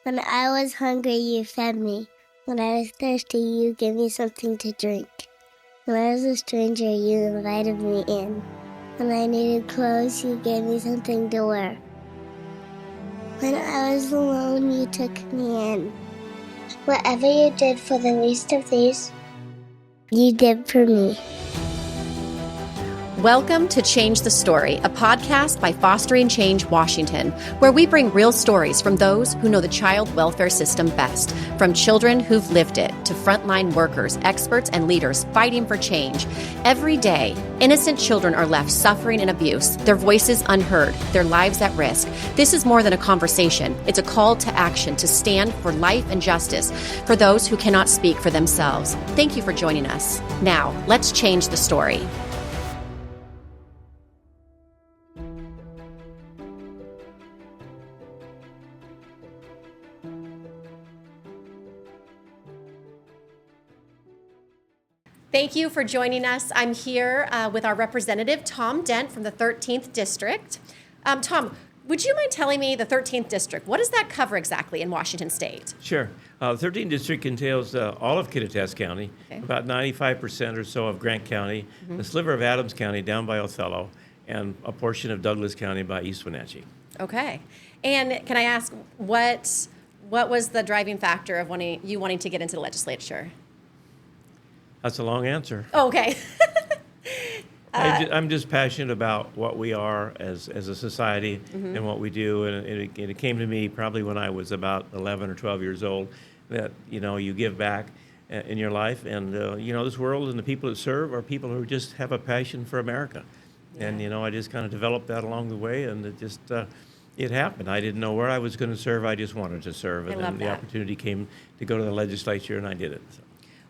When I was hungry, you fed me. When I was thirsty, you gave me something to drink. When I was a stranger, you invited me in. When I needed clothes, you gave me something to wear. When I was alone, you took me in. Whatever you did for the least of these, you did for me. Welcome to Change the Story, a podcast by Fostering Change Washington, where we bring real stories from those who know the child welfare system best, from children who've lived it to frontline workers, experts, and leaders fighting for change. Every day, innocent children are left suffering and abuse, their voices unheard, their lives at risk. This is more than a conversation. It's a call to action to stand for life and justice for those who cannot speak for themselves. Thank you for joining us. Now, let's change the story. Thank you for joining us. I'm here with our representative, Tom Dent from the 13th District. Tom, would you mind telling me the 13th District, what does that cover exactly in Washington State? Sure. The 13th District entails all of Kittitas County, about 95% or so of Grant County, a sliver of Adams County down by Othello, and a portion of Douglas County by East Wenatchee. Okay. And can I ask, what was the driving factor of wanting to get into the legislature? That's a long answer. Oh, okay. I'm just passionate about what we are as a society and what we do. And it came to me probably when I was about 11 or 12 years old that, you give back in your life. And, this world and the people that serve are people who just have a passion for America. Yeah. And, I just kind of developed that along the way. And it just, it happened. I didn't know where I was going to serve. I just wanted to serve. And then the opportunity came to go to the legislature, and I did it. So.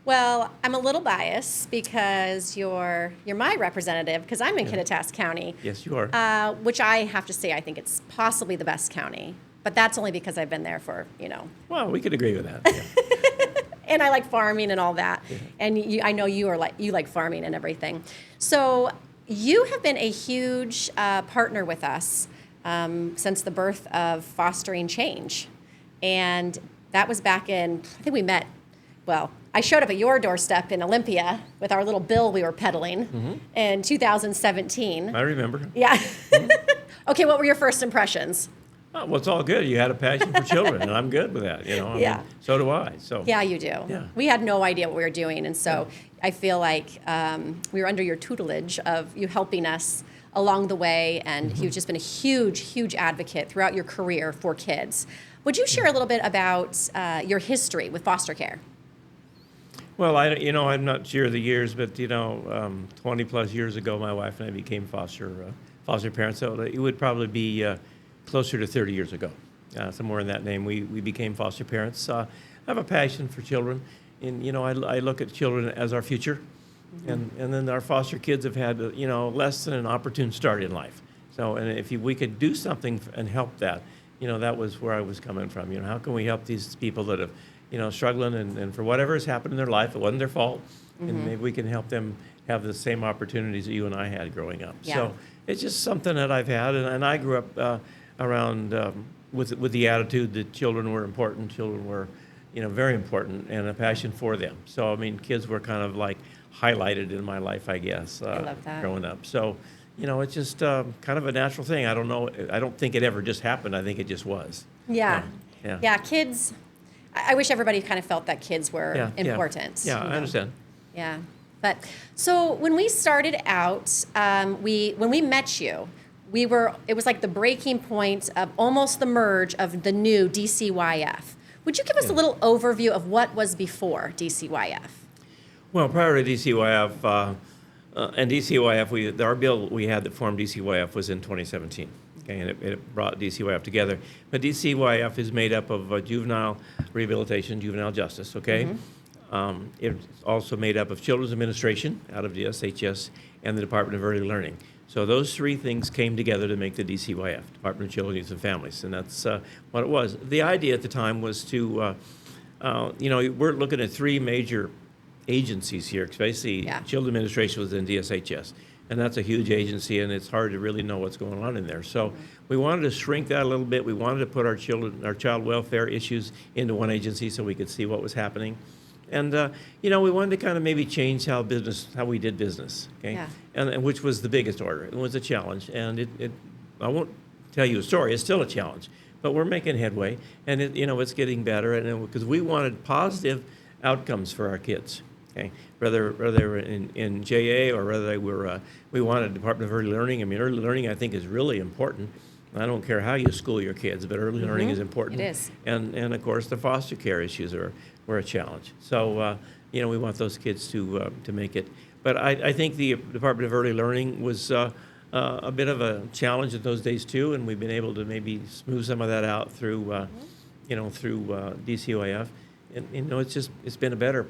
Well, I'm a little biased because you're my representative because I'm in Kittitas County. Yes, you are. Which I have to say I think it's possibly the best county, but that's only because I've been there for, Well, we could agree with that. Yeah. And I like farming and all that. Yeah. And I know you like farming and everything. So you have been a huge partner with us since the birth of Fostering Change, and that was back in, I think we met. Well, I showed up at your doorstep in Olympia with our little bill we were peddling in 2017. I remember. Yeah. Okay, what were your first impressions? Oh, well, it's all good. You had a passion for children, and I'm good with that. Yeah. So do I. So. Yeah, you do. Yeah. We had no idea what we were doing, and so I feel like we were under your tutelage of you helping us along the way, and you've just been a huge, huge advocate throughout your career for kids. Would you share a little bit about your history with foster care? Well, I'm not sure of the years, but 20 plus years ago, my wife and I became foster parents. So it would probably be closer to 30 years ago, somewhere in that name. We became foster parents. I have a passion for children, and I look at children as our future, and then our foster kids have had less than an opportune start in life. So, and if we could do something and help that, that was where I was coming from. How can we help these people that have struggling and for whatever has happened in their life, it wasn't their fault, and maybe we can help them have the same opportunities that you and I had growing up. Yeah. So it's just something that I've had, and I grew up around with the attitude that children were important, children were, very important, and a passion for them. So, kids were kind of like highlighted in my life, I guess, I love that. Growing up. So, it's just kind of a natural thing. I don't know. I don't think it ever just happened. I think it just was. Yeah. Yeah, kids. I wish everybody kind of felt that kids were important. Yeah, I understand. Yeah. But so when we started out, when we met you, it was like the breaking point of almost the merge of the new DCYF. Would you give us a little overview of what was before DCYF? Well, prior to DCYF, and DCYF, our bill we had that formed DCYF was in 2017. And it brought DCYF together. But DCYF is made up of juvenile rehabilitation, juvenile justice, okay? It's also made up of Children's Administration out of the SHS and the Department of Early Learning. So those three things came together to make the DCYF, Department of Children, Youth, and Families, and that's what it was. The idea at the time was to, we're looking at three major agencies here, basically. Children's Administration was in DSHS. And that's a huge agency, and it's hard to really know what's going on in there. So we wanted to shrink that a little bit. We wanted to put our child welfare issues into one agency so we could see what was happening. And, we wanted to kind of maybe change how we did business, okay? Yeah. And which was the biggest order. It was a challenge. And I won't tell you a story. It's still a challenge. But we're making headway. And, it's getting better. And because we wanted positive outcomes for our kids. Okay, whether they were in JA or whether they were, we wanted Department of Early Learning. I mean, early learning I think is really important. I don't care how you school your kids, but early learning is important. It is. And of course the foster care issues were a challenge. So we want those kids to make it. But I think the Department of Early Learning was a bit of a challenge in those days too, and we've been able to maybe smooth some of that out through DCYF. And it's been a better.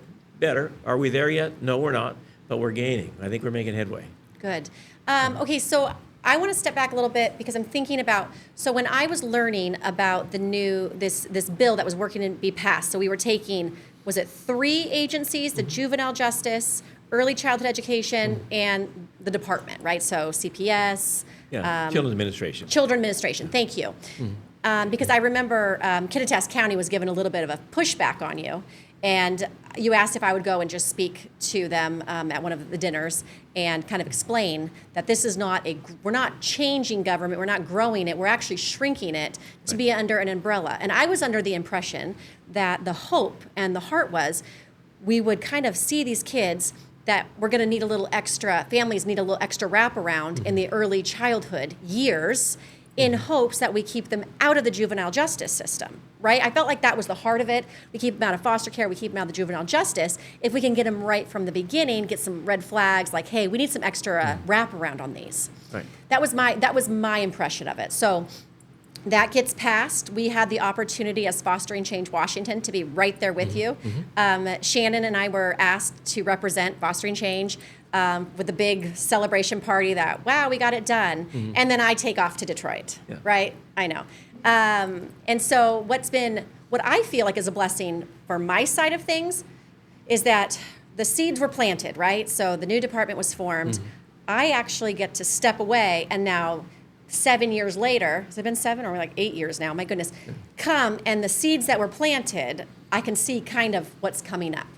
Are we there yet? No, we're not, but we're gaining. I think we're making headway. Good. Okay, so I want to step back a little bit because I'm thinking about, so when I was learning about the new, this bill that was working to be passed, so we were taking, was it 3 agencies, the juvenile justice, early childhood education, and the department, right? So CPS. Yeah, Children's Administration. Children Administration, thank you. Because I remember Kittitas County was given a little bit of a pushback on you. And you asked if I would go and just speak to them at one of the dinners and kind of explain that this is not we're not changing government, we're not growing it, we're actually shrinking it to be under an umbrella. And I was under the impression that the hope and the heart was we would kind of see these kids that we're going to need a little extra, families need a little extra wraparound in the early childhood years in hopes that we keep them out of the juvenile justice system, right? I felt like that was the heart of it. We keep them out of foster care, we keep them out of the juvenile justice. If we can get them right from the beginning, get some red flags like, hey, we need some extra wraparound on these. Right. That was my impression of it. So that gets passed. We had the opportunity as Fostering Change Washington to be right there with you. Shannon and I were asked to represent Fostering Change with a big celebration party that, wow, we got it done. And then I take off to Detroit, right? I know. And so what I feel like is a blessing for my side of things is that the seeds were planted, right? So the new department was formed. I actually get to step away and now 7 years later, has it been 7 or like 8 years now? My goodness, come and the seeds that were planted, I can see kind of what's coming up.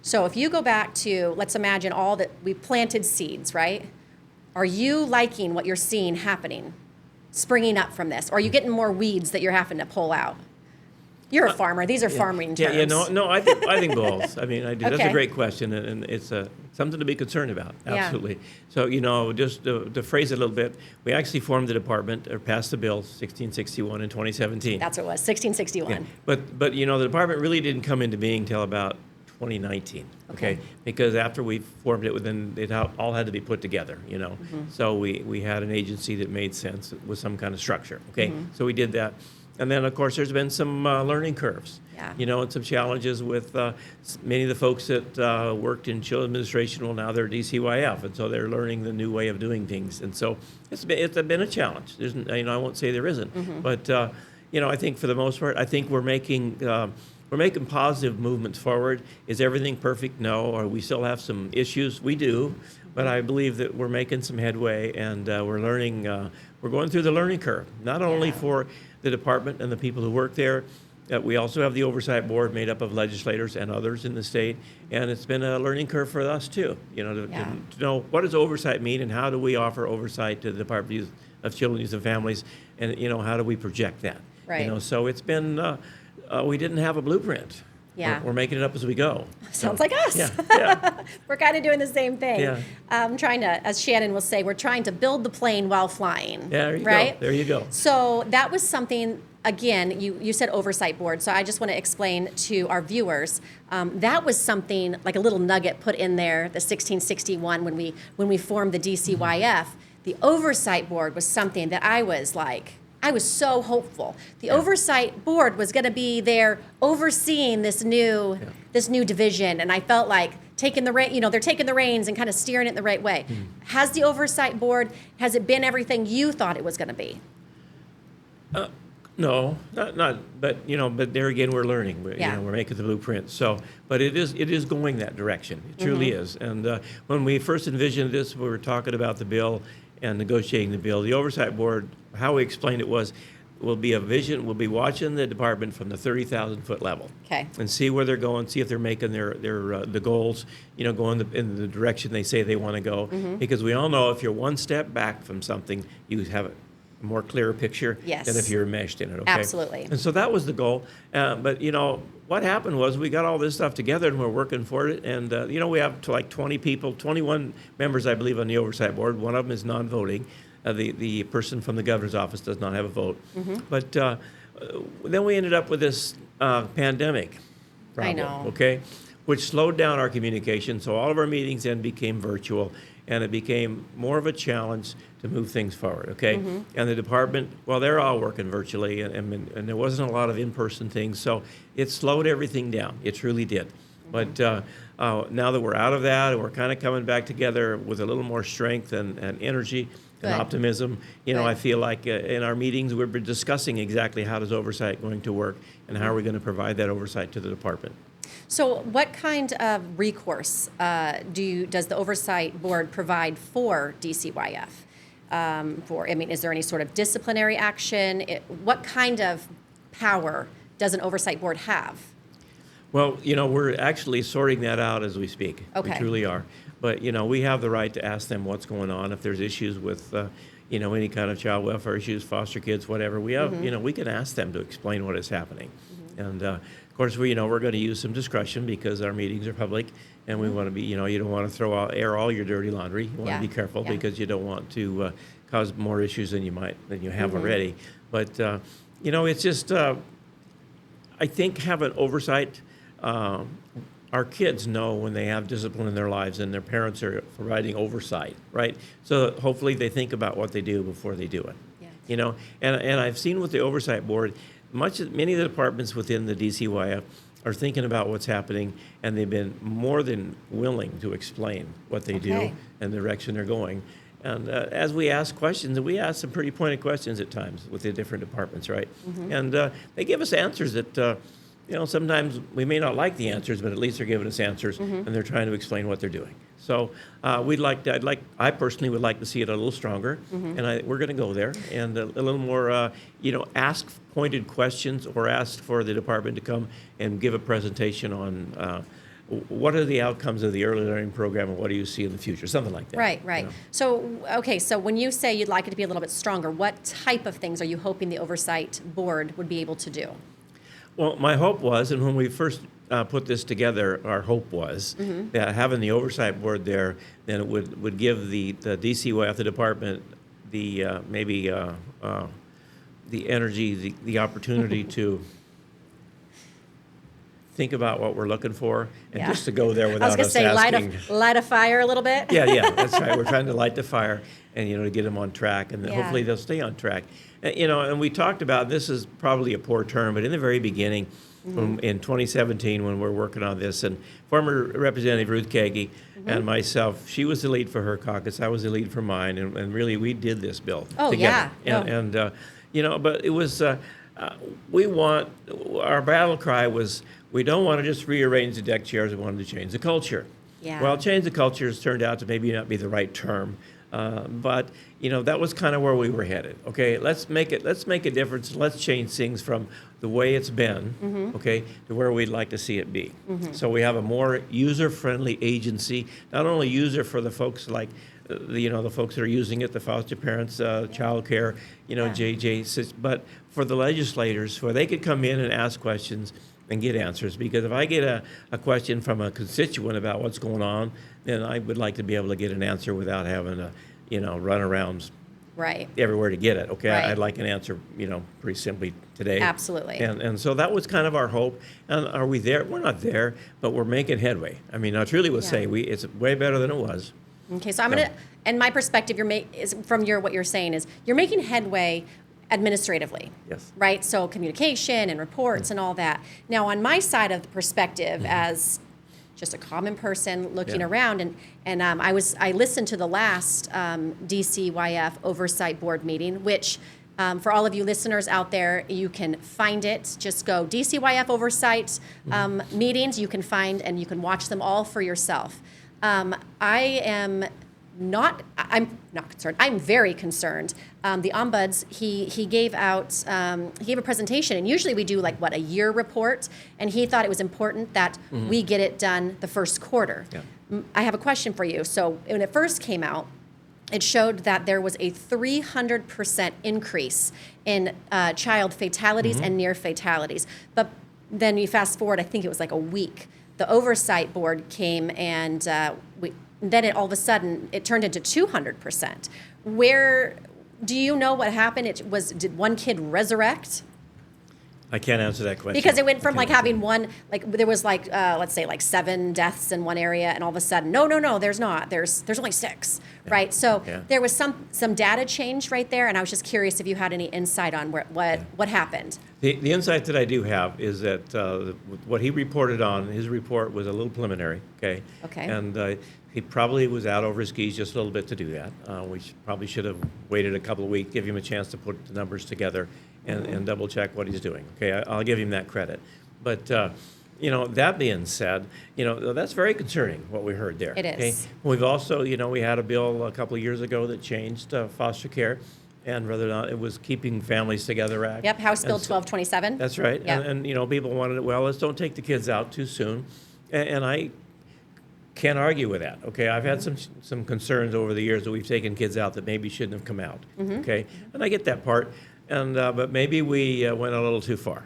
So if you go back to, let's imagine all that we planted seeds, right? Are you liking what you're seeing happening, springing up from this? Or are you getting more weeds that you're having to pull out? You're a farmer. These are farming terms. I think both. I mean, I do. Okay. That's a great question, and it's something to be concerned about. Absolutely. So, just to phrase it a little bit, we actually formed the department or passed the bill 1661 in 2017. That's what it was, 1661. Yeah. But the department really didn't come into being until about 2019. Okay. Because after we formed it, then it all had to be put together. So we had an agency that made sense with some kind of structure. Okay. So we did that. And then, of course, there's been some learning curves, and some challenges with many of the folks that worked in children's administration. Well, now they're DCYF, and so they're learning the new way of doing things. And so it's been a challenge. There's, I won't say there isn't, but I think for the most part, I think we're making positive movements forward. Is everything perfect? No. Or we still have some issues? We do. But I believe that we're making some headway, and we're learning. We're going through the learning curve, not only for the department and the people who work there. We also have the oversight board made up of legislators and others in the state, and it's been a learning curve for us too. To know what does oversight mean, and how do we offer oversight to the Department of Children, Youth, and Families, and how do we project that? Right. So it's been. We didn't have a blueprint. Yeah. We're making it up as we go. Sounds like us. Yeah. We're kind of doing the same thing. Yeah. Trying to, as Shannon will say, we're trying to build the plane while flying. Yeah, there you right? go. There you go. So that was something, again, you said oversight board, so I just want to explain to our viewers, that was something, like a little nugget put in there, the 1661, when we formed the DCYF. The oversight board was something that I was so hopeful. The oversight board was going to be there overseeing this new division, and I felt like taking the they're taking the reins and kind of steering it the right way. Has the oversight board, has it been everything you thought it was going to be? No, not. But but there again, we're learning. Yeah. We're making the blueprint. So, but it is going that direction. It truly is. And when we first envisioned this, we were talking about the bill and negotiating the bill. The oversight board, how we explained it was, will be a vision. We'll be watching the department from the 30,000-foot level. Okay. And see where they're going. See if they're making their the goals. Going in the direction they say they want to go. Because we all know if you're one step back from something, you have a more clearer picture Yes. than if you're enmeshed in it. Okay? Absolutely. And so that was the goal. But what happened was we got all this stuff together and we're working for it. And we have like 20 people, 21 members, I believe, on the oversight board. One of them is non-voting. The person from the governor's office does not have a vote. But then we ended up with this pandemic problem. I know. Okay, which slowed down our communication. So all of our meetings then became virtual, and it became more of a challenge to move things forward. Okay, and the department, well, they're all working virtually, and there wasn't a lot of in-person things, so it slowed everything down. It truly did. But now that we're out of that, and we're kind of coming back together with a little more strength and energy and Good. optimism, Good. I feel like in our meetings we've been discussing exactly how is oversight going to work and how are we going to provide that oversight to the department. So what kind of recourse does the Oversight Board provide for DCYF? Is there any sort of disciplinary action? What kind of power does an Oversight Board have? Well, we're actually sorting that out as we speak. Okay. We truly are. But, we have the right to ask them what's going on. If there's issues with, any kind of child welfare issues, foster kids, whatever, we have, we can ask them to explain what is happening. And, of course, we're going to use some discretion because our meetings are public and we want to be, you don't want to air all your dirty laundry. You want to be careful because you don't want to cause more issues than you have already. But, it's just, I think having oversight, our kids know when they have discipline in their lives and their parents are providing oversight, right? So hopefully they think about what they do before they do it. Yeah. And I've seen with the oversight board, many of the departments within the DCYF are thinking about what's happening, and they've been more than willing to explain what they do and the direction they're going. And as we ask questions, and we ask some pretty pointed questions at times with the different departments, right? And they give us answers that sometimes we may not like the answers, but at least they're giving us answers, and they're trying to explain what they're doing. So I personally would like to see it a little stronger, and we're going to go there, and a little more, ask pointed questions or ask for the department to come and give a presentation on what are the outcomes of the early learning program and what do you see in the future, something like that. Right. So when you say you'd like it to be a little bit stronger, what type of things are you hoping the Oversight Board would be able to do? Well, my hope was, and when we first put this together, our hope was that having the oversight board there, then it would give the DCYF, the department, the energy, the opportunity to think about what we're looking for, and just to go there without us asking. I was going to say, light a fire a little bit. Yeah, that's right. We're trying to light the fire, and to get them on track, and hopefully they'll stay on track. And we talked about, this is probably a poor term, but in the very beginning, in 2017, when we're working on this, and former Representative Ruth Kagi and myself, she was the lead for her caucus, I was the lead for mine, and really we did this bill together. But it was, our battle cry was, we don't want to just rearrange the deck chairs, we wanted to change the culture. Yeah. Well, change the culture has turned out to maybe not be the right term. But that was kind of where we were headed. Okay, let's make a difference. Let's change things from the way it's been, okay, to where we'd like to see it be. So we have a more user-friendly agency, not only user for the folks like, the folks that are using it, the foster parents, child care, JJ, but for the legislators, where they could come in and ask questions and get answers. Because if I get a question from a constituent about what's going on, then I would like to be able to get an answer without having to, run around everywhere to get it. Okay, Right. I'd like an answer, pretty simply today. Absolutely. And so that was kind of our hope. And are we there? We're not there, but we're making headway. I mean, I truly would say it's way better than it was. Okay, so I'm going to, and my perspective, what you're saying is you're making headway administratively. Yes. Right? So communication and reports and all that. Now, on my side of the perspective, as just a common person looking around, and I listened to the last DCYF Oversight Board meeting, which For all of you listeners out there, you can find it. Just go DCYF Oversight Meetings. You can find and you can watch them all for yourself. I'm not concerned. I'm very concerned. The ombuds, he gave a presentation, and usually we do a year report, and he thought it was important that we get it done the first quarter. Yeah. I have a question for you. So when it first came out, it showed that there was a 300% increase in child fatalities and near fatalities. But then you fast forward, I think it was a week. The oversight board came and then all of a sudden it turned into 200%. Where do you know what happened? Did one kid resurrect? I can't answer that question. Because it went from having one, there was let's say 7 deaths in one area, and all of a sudden, no, there's not. There's only 6, right? So there was some data change right there, and I was just curious if you had any insight on what happened. The insight that I do have is that what he reported on, his report was a little preliminary, okay? Okay. And he probably was out over his skis just a little bit to do that. We probably should have waited a couple of weeks, give him a chance to put the numbers together and double check what he's doing. Okay, I'll give him that credit. But that being said, that's very concerning what we heard there. It is. Okay? We've also, we had a bill a couple of years ago that changed foster care, and whether or not it was Keeping Families Together Act. Yep, House Bill 1227. That's right. Yep. And people wanted it, let's don't take the kids out too soon. And I can't argue with that. Okay, I've had some concerns over the years that we've taken kids out that maybe shouldn't have come out. Okay, and I get that part. And but maybe we went a little too far.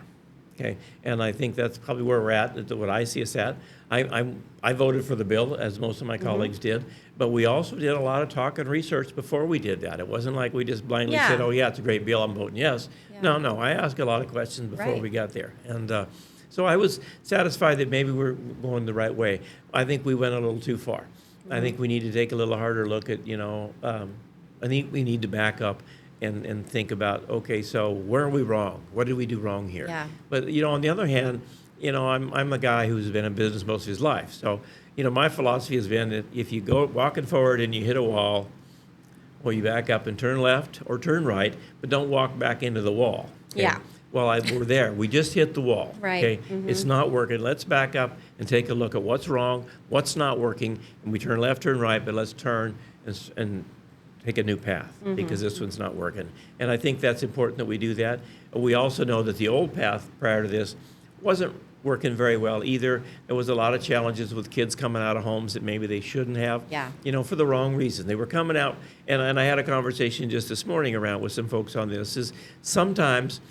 Okay, and I think that's probably where we're at. What I see us at. I voted for the bill, as most of my colleagues did, but we also did a lot of talk and research before we did that. It wasn't like we just blindly said, "Oh yeah, it's a great bill, I'm voting yes." Yeah. No, I asked a lot of questions before we got there, and so I was satisfied that maybe we're going the right way. I think we went a little too far. I think we need to take a little harder look at, I think we need to back up and think about, okay, so where are we wrong? What did we do wrong here? Yeah. But, on the other hand, I'm a guy who's been in business most of his life. So, my philosophy has been that if you go walking forward and you hit a wall, well, you back up and turn left or turn right, but don't walk back into the wall. Okay? Yeah. Well, we're there. We just hit the wall. Right. Okay. It's not working. Let's back up and take a look at what's wrong, what's not working, and we turn left, turn right, but let's turn and take a new path because this one's not working. And I think that's important that we do that. We also know that the old path prior to this wasn't working very well either. There was a lot of challenges with kids coming out of homes that maybe they shouldn't have, for the wrong reason. They were coming out, and I had a conversation just this morning around with some folks on this, is sometimes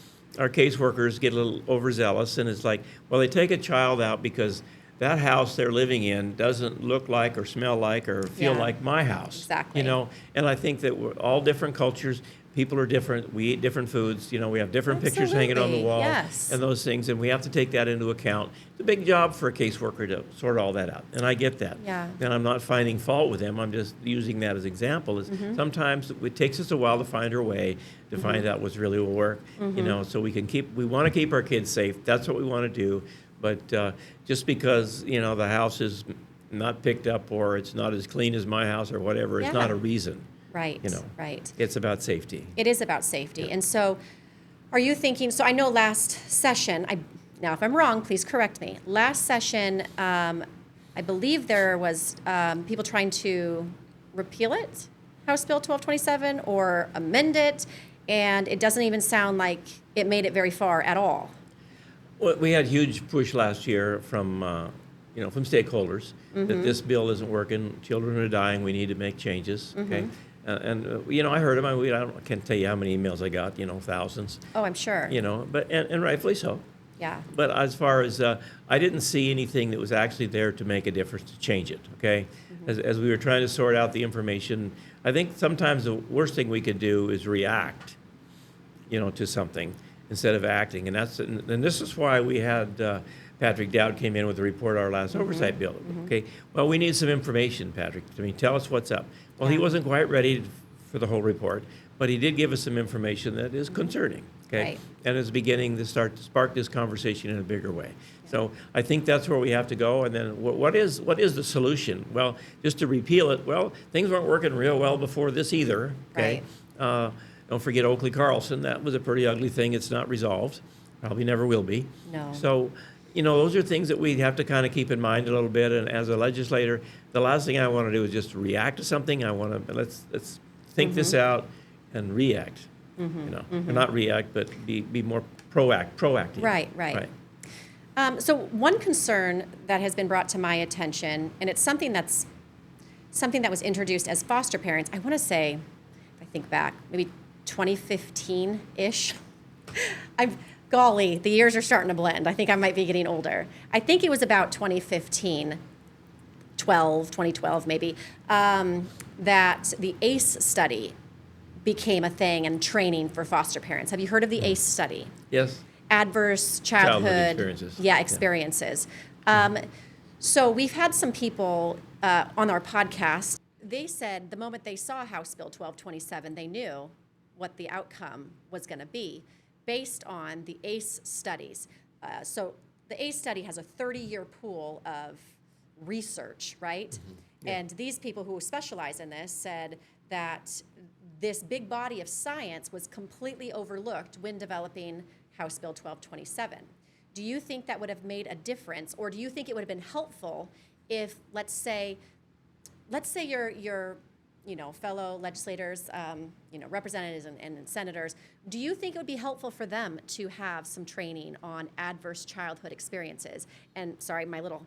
our caseworkers get a little overzealous, and it's like, well, they take a child out because that house they're living in doesn't look like or smell like or feel like my house. Exactly. And I think that we're all different cultures. People are different. We eat different foods. We have different pictures hanging on the wall and those things, and we have to take that into account. It's a big job for a caseworker to sort all that out, and I get that. Yeah. And I'm not finding fault with them. I'm just using that as example. Sometimes it takes us a while to find our way to find out what's really will work. So we want to keep our kids safe. That's what we want to do. But just because the house is not picked up or it's not as clean as my house or whatever, it's not a reason. Right, right. It's about safety. It is about safety. Yeah. And so are you thinking, so I know last session, now if I'm wrong, please correct me. Last session, I believe there was people trying to repeal it, House Bill 1227, or amend it, and it doesn't even sound like it made it very far at all. Well, we had huge push last year from stakeholders that this bill isn't working. Children are dying. We need to make changes. Okay, I heard them. I can't tell you how many emails I got. Thousands. Oh, I'm sure. But rightfully so. Yeah. But as far as I didn't see anything that was actually there to make a difference to change it. Okay, as we were trying to sort out the information, I think sometimes the worst thing we could do is react, to something instead of acting, and this is why we had Patrick Dowd came in with a report our last oversight bill. Okay, well, we need some information, Patrick. Tell us what's up. Well, he wasn't quite ready for the whole report, but he did give us some information that is concerning. Okay, right. And is beginning to spark this conversation in a bigger way. So I think that's where we have to go. And then what is the solution? Well, just to repeal it. Well, things weren't working real well before this either. Okay. Right. Don't forget Oakley Carlson. That was a pretty ugly thing. It's not resolved. Probably never will be. No. So, those are things that we have to kind of keep in mind a little bit. And as a legislator, the last thing I want to do is just react to something. I want to let's think this out and react. Or not react, but be more proactive. Right. So one concern that has been brought to my attention, and it's something that was introduced as foster parents, I want to say, if I think back, maybe 2015-ish. Golly, the years are starting to blend. I think I might be getting older. I think it was about 2012 maybe, that the ACE study became a thing and training for foster parents. Have you heard of the ACE study? Yes. Adverse childhood experiences. So we've had some people on our podcast. They said the moment they saw House Bill 1227, they knew what the outcome was going to be based on the ACE studies. So the ACE study has a 30-year pool of research, right? Yeah. And these people who specialize in this said that this big body of science was completely overlooked when developing House Bill 1227. Do you think that would have made a difference, or do you think it would have been helpful if, let's say your fellow legislators, representatives and senators, do you think it would be helpful for them to have some training on adverse childhood experiences? And sorry, my little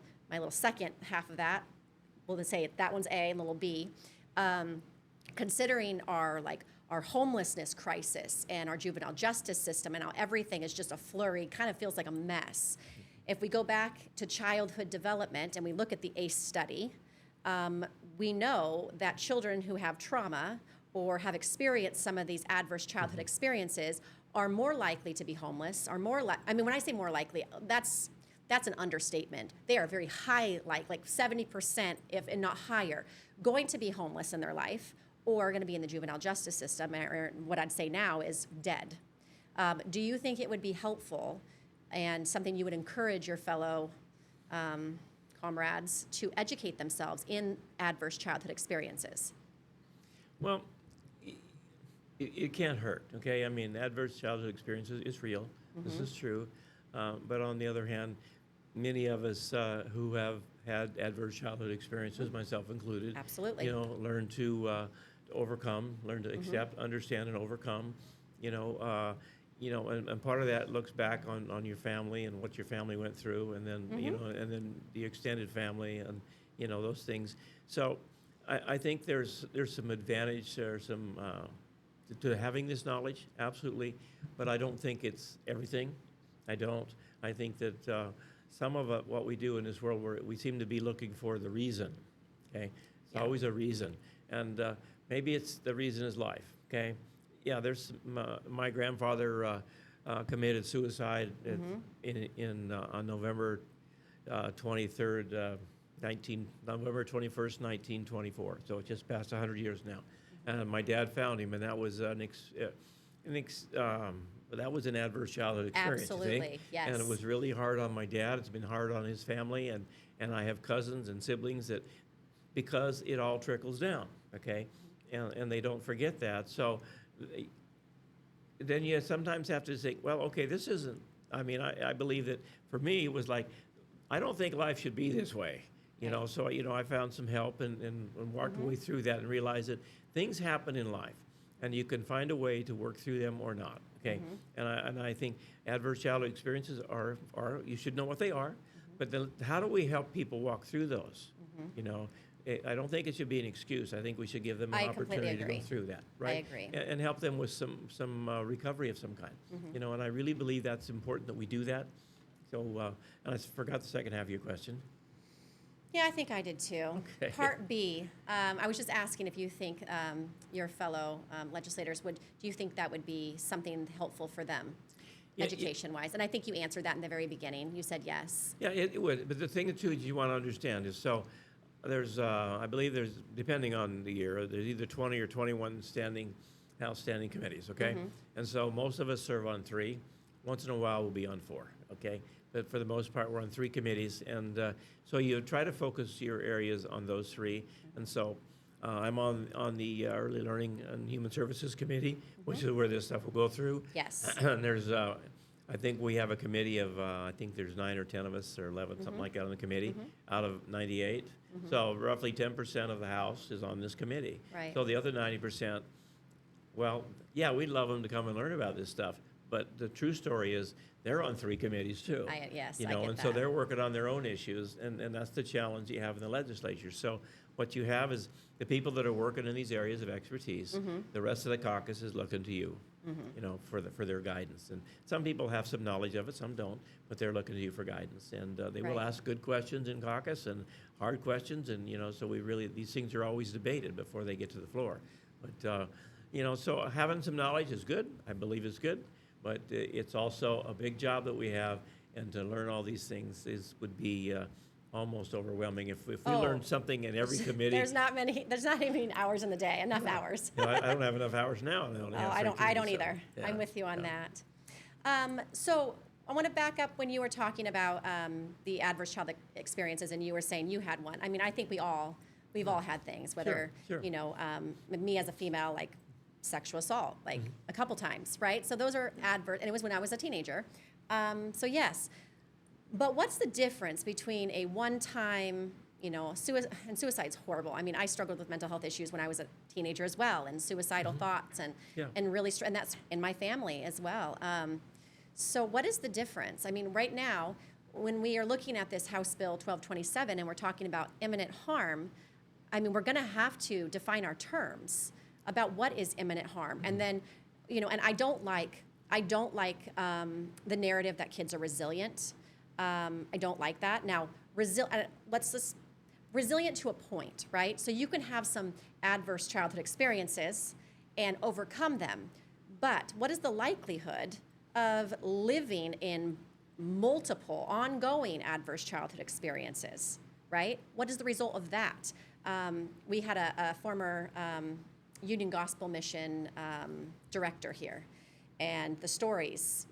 second half of that, we'll just say that one's A and little B. Considering our homelessness crisis and our juvenile justice system and how everything is just a flurry, kind of feels like a mess. If we go back to childhood development and we look at the ACE study, we know that children who have trauma or have experienced some of these adverse childhood experiences are more likely to be homeless, when I say more likely, that's an understatement. They are very high, like 70%, if and not higher, going to be homeless in their life, or going to be in the juvenile justice system, or what I'd say now is dead. Do you think it would be helpful and something you would encourage your fellow comrades to educate themselves in adverse childhood experiences? Well, it can't hurt, okay? I mean, adverse childhood experiences is real. This is true. But on the other hand, many of us who have had adverse childhood experiences, myself included, Absolutely. Learn to overcome, learn to accept, understand, and overcome. And part of that looks back on your family and what your family went through, and then and then the extended family, and those things. So I think there's some advantage, there's some to having this knowledge, absolutely, but I don't think it's everything. I don't. I think that some of what we do in this world, we seem to be looking for the reason. Okay, it's always a reason, and maybe it's the reason is life. Okay, yeah. There's my grandfather committed suicide on November 23rd, November 21st, 1924. So it just passed 100 years now. And my dad found him, and that was that was an adverse childhood experience. Absolutely, yes. And it was really hard on my dad. It's been hard on his family, and I have cousins and siblings that, because it all trickles down, okay? And they don't forget that. So then you sometimes have to say, well, okay, this isn't, I believe that for me it was like, I don't think life should be this way. So I found some help and walked away through that and realized that things happen in life, and you can find a way to work through them or not. Okay, and I think adverse childhood experiences are you should know what they are, but then how do we help people walk through those? I don't think it should be an excuse. I think we should give them an opportunity to go through that, right? I agree. And help them with some recovery of some kind. And I really believe that's important that we do that. So, and I forgot the second half of your question. Yeah, I think I did too. Okay. Part B, I was just asking if you think your fellow legislators do you think that would be something helpful for them, education-wise? And I think you answered that in the very beginning. You said yes. Yeah, it would. But the thing too you want to understand is, so there's, I believe there's, depending on the year, there's either 20 or 21 House standing committees, okay? And so most of us serve on 3. Once in a while we'll be on 4, okay? But for the most part, we're on 3 committees, and so you try to focus your areas on those 3. And so I'm on the Early Learning and Human Services Committee, which is where this stuff will go through. Yes. And there's, I think we have a committee of, I think there's 9 or 10 of us, or 11, something like that on the committee, out of 98. So roughly 10% of the House is on this committee. Right. So the other 90%, well, yeah, we'd love them to come and learn about this stuff. But the true story is they're on 3 committees too. Yes, you I know, get and so that. they're working on their own issues, and that's the challenge you have in the legislature. So what you have is the people that are working in these areas of expertise. The rest of the caucus is looking to you, you know, for their guidance. And some people have some knowledge of it, some don't, but they're looking to you for guidance. And they will Right. ask good questions in caucus and hard questions, and you know, so these things are always debated before they get to the floor. But you know, so having some knowledge is good. I believe it's good. But it's also a big job that we have, and to learn all these things would be almost overwhelming. If we learned something in every committee. There's not even hours in the day, enough hours. You know, I don't have enough hours now. And I only have 3 I don't committees, so, either. yeah, I'm with you on yeah. that. So I want to back up when you were talking about the adverse child experiences, and you were saying you had one. I mean, I think we've all had things, whether, Sure. you know, me as a female, like sexual assault, like a couple times, right? So those are adverse, and it was when I was a teenager. So yes, but what's the difference between a one-time, you know, and suicide's horrible. I mean, I struggled with mental health issues when I was a teenager as well, and suicidal thoughts, and Yeah. and really, and that's in my family as well. So what is the difference? I mean, right now, when we are looking at this House Bill 1227 and we're talking about imminent harm, I mean, we're going to have to define our terms about what is imminent harm. And then, you know, and I don't like the narrative that kids are resilient. I don't like that. Now, resilient to a point, right? So you can have some adverse childhood experiences and overcome them. But what is the likelihood of living in multiple ongoing adverse childhood experiences, right? What is the result of that? We had a former Union Gospel Mission director here, and the stories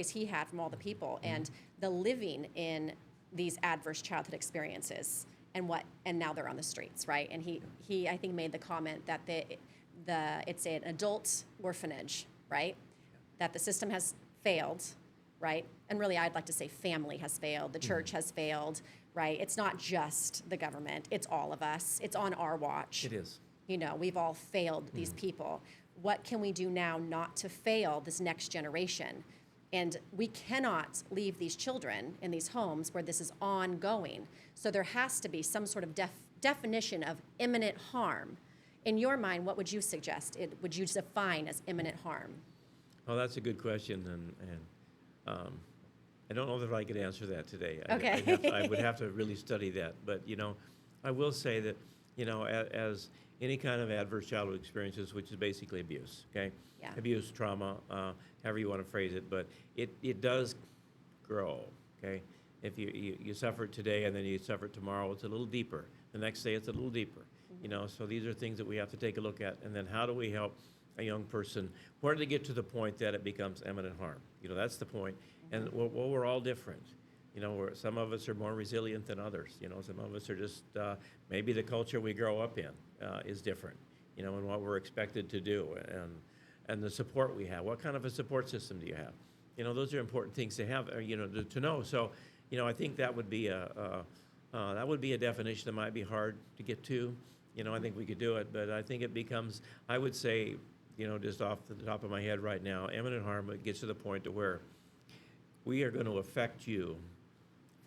he had from all the people, and the living in these adverse childhood experiences, and now they're on the streets, right? And he I think made the comment that it's an adult orphanage, right? That the system has failed, right? And really, I'd like to say family has failed, the church has failed, right? It's not just the government, it's all of us. It's on our watch. It is. You know, we've all failed these people. What can we do now not to fail this next generation? And we cannot leave these children in these homes where this is ongoing. So there has to be some sort of definition of imminent harm. In your mind, what would you suggest? Would you define as imminent harm? Oh, that's a good question, and I don't know that I could answer that today. Okay. I would have to really study that. But, you know, I will say that, you know, as any kind of adverse childhood experiences, which is basically abuse, okay? Yeah. Abuse, trauma, however you want to phrase it, but it does grow, okay? If you suffer it today and then you suffer it tomorrow, it's a little deeper. The next day, it's a little deeper. You know, so these are things that we have to take a look at. And then how do we help a young person? Where do they get to the point that it becomes imminent harm? You know, that's the point. And we're all different. You know, some of us are more resilient than others. You know, some of us are just, maybe the culture we grow up in is different, you know, and what we're expected to do, and the support we have. What kind of a support system do you have? You know, those are important things to have, you know, to know. So, you know, I think that would be a definition that might be hard to get to. You know, I think we could do it, but I think it becomes, I would say, you know, just off the top of my head right now, imminent harm, it gets to the point to where we are going to affect you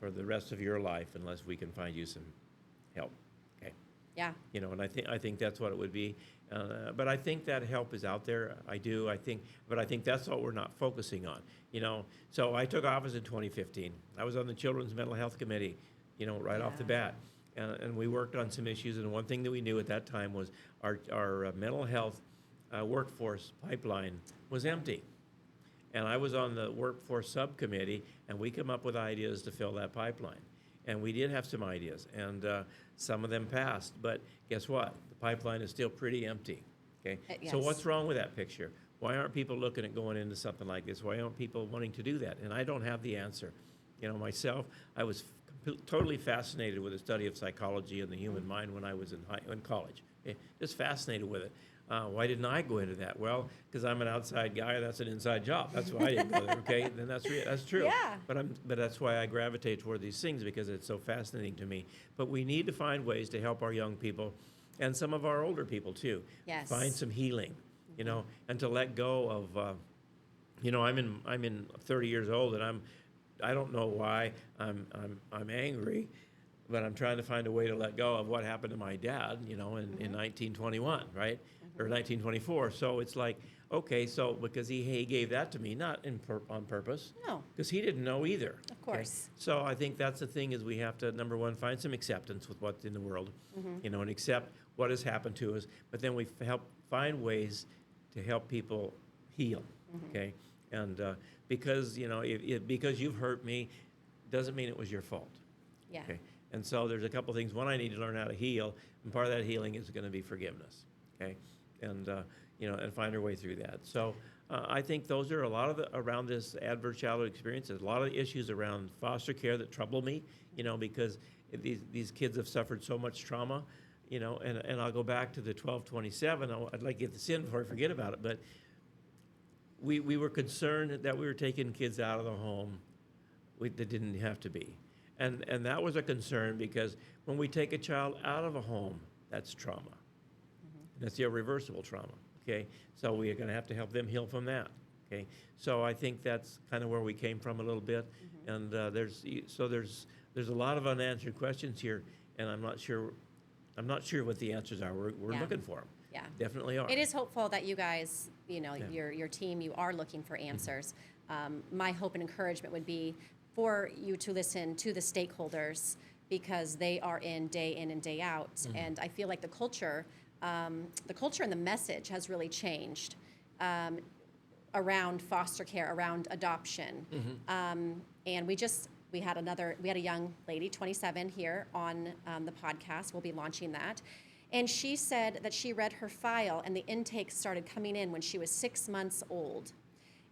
for the rest of your life unless we can find you some help. Okay. Yeah. You know, and I think that's what it would be. But I think that help is out there. I think that's what we're not focusing on. You know, so I took office in 2015. I was on the Children's Mental Health Committee, you know, right off the bat. And we worked on some issues. And one thing that we knew at that time was our mental health workforce pipeline was empty. And I was on the workforce subcommittee, and we came up with ideas to fill that pipeline. And we did have some ideas, and some of them passed. But guess what? The pipeline is still pretty empty. Okay. Yes. So what's wrong with that picture? Why aren't people looking at going into something like this? Why aren't people wanting to do that? And I don't have the answer. You know, myself, I was totally fascinated with the study of psychology and the human mind when I was in college. Just fascinated with it. Why didn't I go into that? Well, because I'm an outside guy. That's an inside job. That's why I didn't go there. Okay, then that's true. Yeah. But that's why I gravitate toward these things, because it's so fascinating to me. But we need to find ways to help our young people, and some of our older people too. Yes. Find some healing, and to let go of. I'm in 30 years old, and I don't know why I'm angry, but I'm trying to find a way to let go of what happened to my dad, in 1921, right? Or 1924. So it's like, okay, so because he gave that to me, not on purpose. No. Because he didn't know either. Of course. Okay? So I think that's the thing, is we have to, number one, find some acceptance with what's in the world, and accept what has happened to us. But then we help find ways to help people heal, okay? And because, because you've hurt me, doesn't mean it was your fault. Yeah. Okay. And so there's a couple things. One, I need to learn how to heal, and part of that healing is going to be forgiveness. Okay, and and find our way through that. So I think those are a lot of around this adverse childhood experience. There's a lot of issues around foster care that trouble me. Because these kids have suffered so much trauma. And I'll go back to the 1227. I'd like to get this in before I forget about it, but. We were concerned that we were taking kids out of the home that didn't have to be. And that was a concern, because when we take a child out of a home, that's trauma. And that's the irreversible trauma, okay? So we are going to have to help them heal from that, okay? So I think that's kind of where we came from a little bit. And there's a lot of unanswered questions here, and I'm not sure what the answers are. We're looking for them. Yeah. Definitely are. It is hopeful that you guys, your team, you are looking for answers. My hope and encouragement would be for you to listen to the stakeholders, because they are in and day out. And I feel like the culture and the message has really changed around foster care, around adoption. And we had a young lady, 27, here on the podcast. We'll be launching that. And she said that she read her file, and the intake started coming in when she was 6 months old.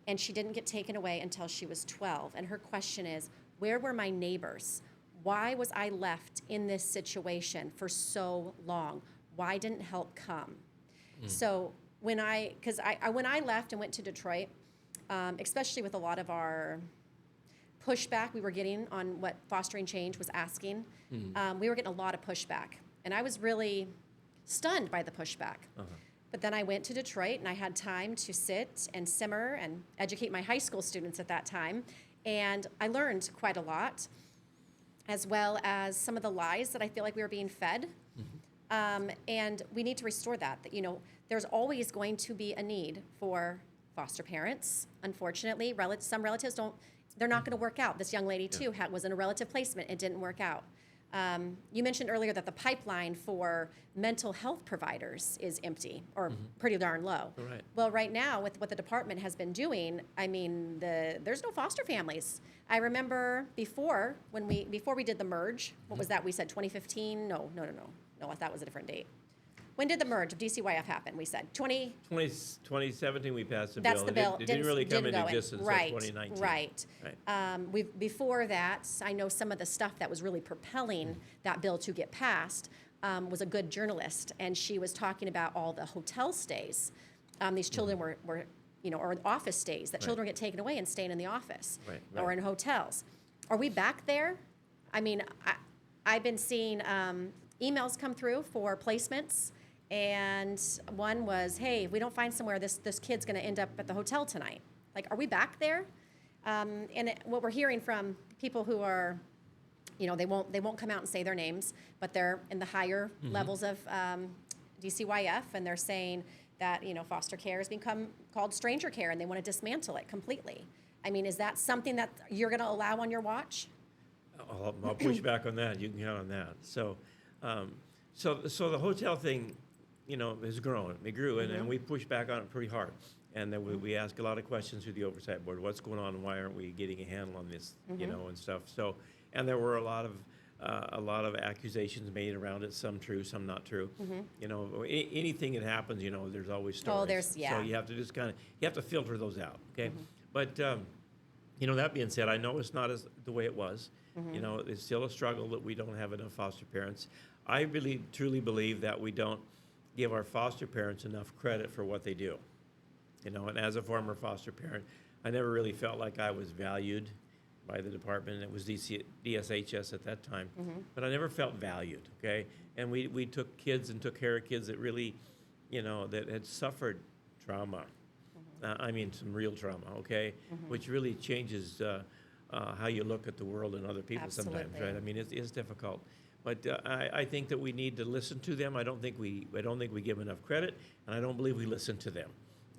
And she didn't get taken away until she was 12. And her question is, where were my neighbors? Why was I left in this situation for so long? Why didn't help come? So when I left and went to Detroit, especially with a lot of our pushback we were getting on what Fostering Change was asking, we were getting a lot of pushback. And I was really stunned by the pushback. But then I went to Detroit, and I had time to sit and simmer and educate my high school students at that time. And I learned quite a lot, as well as some of the lies that I feel like we were being fed. And we need to restore that. There's always going to be a need for foster parents. Unfortunately, some relatives they're not going to work out. This young lady, too, was in a relative placement. It didn't work out. You mentioned earlier that the pipeline for mental health providers is empty, or pretty darn low. Right. Well, right now, with what the department has been doing, there's no foster families. I remember before we did the merge, what was that? We said 2015? No, that was a different date. When did the merge of DCYF happen? We said 2017 we passed the bill. That's the bill. It didn't really come into go existence right, until 2019. Right. Before that, I know some of the stuff that was really propelling that bill to get passed was a good journalist, and she was talking about all the hotel stays. These children were or office stays, that children get taken away and staying in the office or in hotels. Are we back there? I've been seeing emails come through for placements. And one was, hey, if we don't find somewhere, this kid's going to end up at the hotel tonight. Like, are we back there? What we're hearing from people who are, they won't come out and say their names, but they're in the higher levels of DCYF, and they're saying that foster care has become called stranger care, and they want to dismantle it completely. Is that something that you're going to allow on your watch? I'll push back on that. You can count on that. So the hotel thing, has grown. It grew, and we pushed back on it pretty hard. And then we ask a lot of questions to the oversight board. What's going on? Why aren't we getting a handle on this? And stuff. So, and there were a lot of accusations made around it. Some true, some not true. Anything that happens, there's always stories. So you have to just you have to filter those out. Okay, but that being said, I know it's not the way it was. It's still a struggle that we don't have enough foster parents. I really truly believe that we don't give our foster parents enough credit for what they do. And as a former foster parent, I never really felt like I was valued by the department. It was DSHS at that time, but I never felt valued, okay? And we took kids and took care of kids that really, that had suffered trauma. I mean, some real trauma, okay? Which really changes how you look at the world and other people sometimes, right? I mean, it's difficult. But I think that we need to listen to them. I don't think we give enough credit, and I don't believe we listen to them.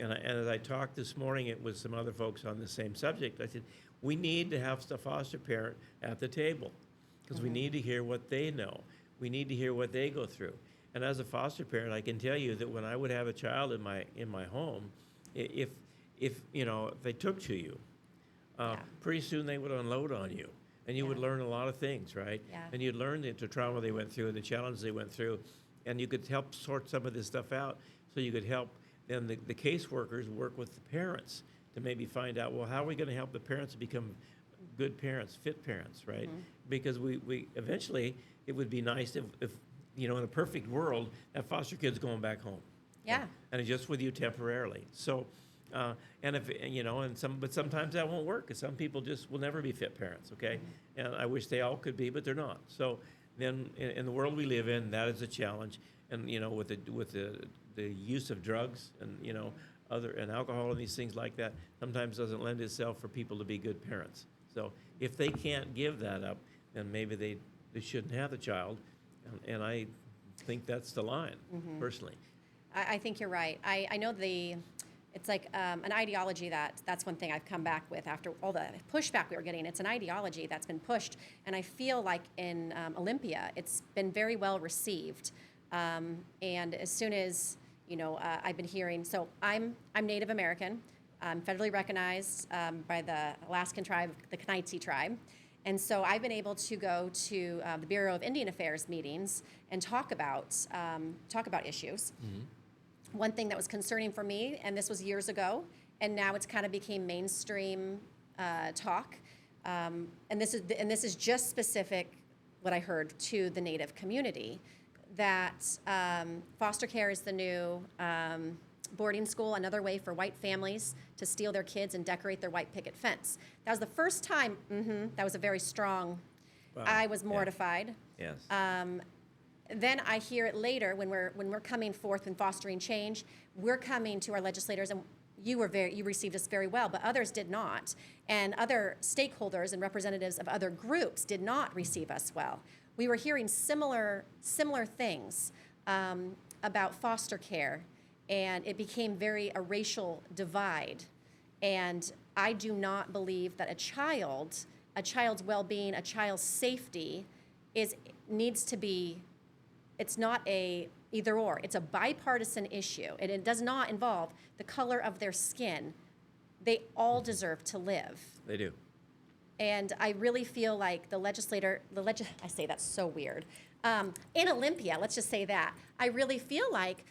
And as I talked this morning with some other folks on the same subject, I said, we need to have the foster parent at the table because we need to hear what they know. We need to hear what they go through. And as a foster parent, I can tell you that when I would have a child in my home, if they took to you, pretty soon they would unload on you. And you would learn a lot of things, right? Yeah. And you'd learn the trauma they went through and the challenges they went through. And you could help sort some of this stuff out so you could help then the caseworkers work with the parents to maybe find out, well, how are we going to help the parents become good parents, fit parents, right? Because we eventually, it would be nice if in a perfect world, that foster kid's going back home. Yeah. And it's just with you temporarily. So, but sometimes that won't work because some people just will never be fit parents, okay? And I wish they all could be, but they're not. So then in the world we live in, that is a challenge. And, with the use of drugs and, and alcohol and these things like that, sometimes doesn't lend itself for people to be good parents. So if they can't give that up, then maybe they shouldn't have the child. And I think that's the line, personally. I think you're right. I know it's like an ideology that's one thing I've come back with after all the pushback we were getting. It's an ideology that's been pushed, and I feel like in Olympia, it's been very well received. And as soon as I've been hearing, so I'm Native American. I'm federally recognized by the Alaskan tribe, the Knights tribe. And so I've been able to go to the Bureau of Indian Affairs meetings and talk about issues. One thing that was concerning for me, and this was years ago, and now it's kind of became mainstream talk. And this is just specific what I heard to the Native community, that foster care is the new boarding school, another way for white families to steal their kids and decorate their white picket fence. That was the first time. That was a very strong. Wow. I was mortified. Yeah. Yes. Then I hear it later when we're coming forth and fostering change. We're coming to our legislators, and you received us very well, but others did not, and other stakeholders and representatives of other groups did not receive us well. We were hearing similar things about foster care, and it became a racial divide. And I do not believe that a child's well-being, a child's safety needs to be. It's not a either or. It's a bipartisan issue, and it does not involve the color of their skin. They all deserve to live. They do. And I really feel like I say that's so weird. In Olympia, let's just say that. I really feel like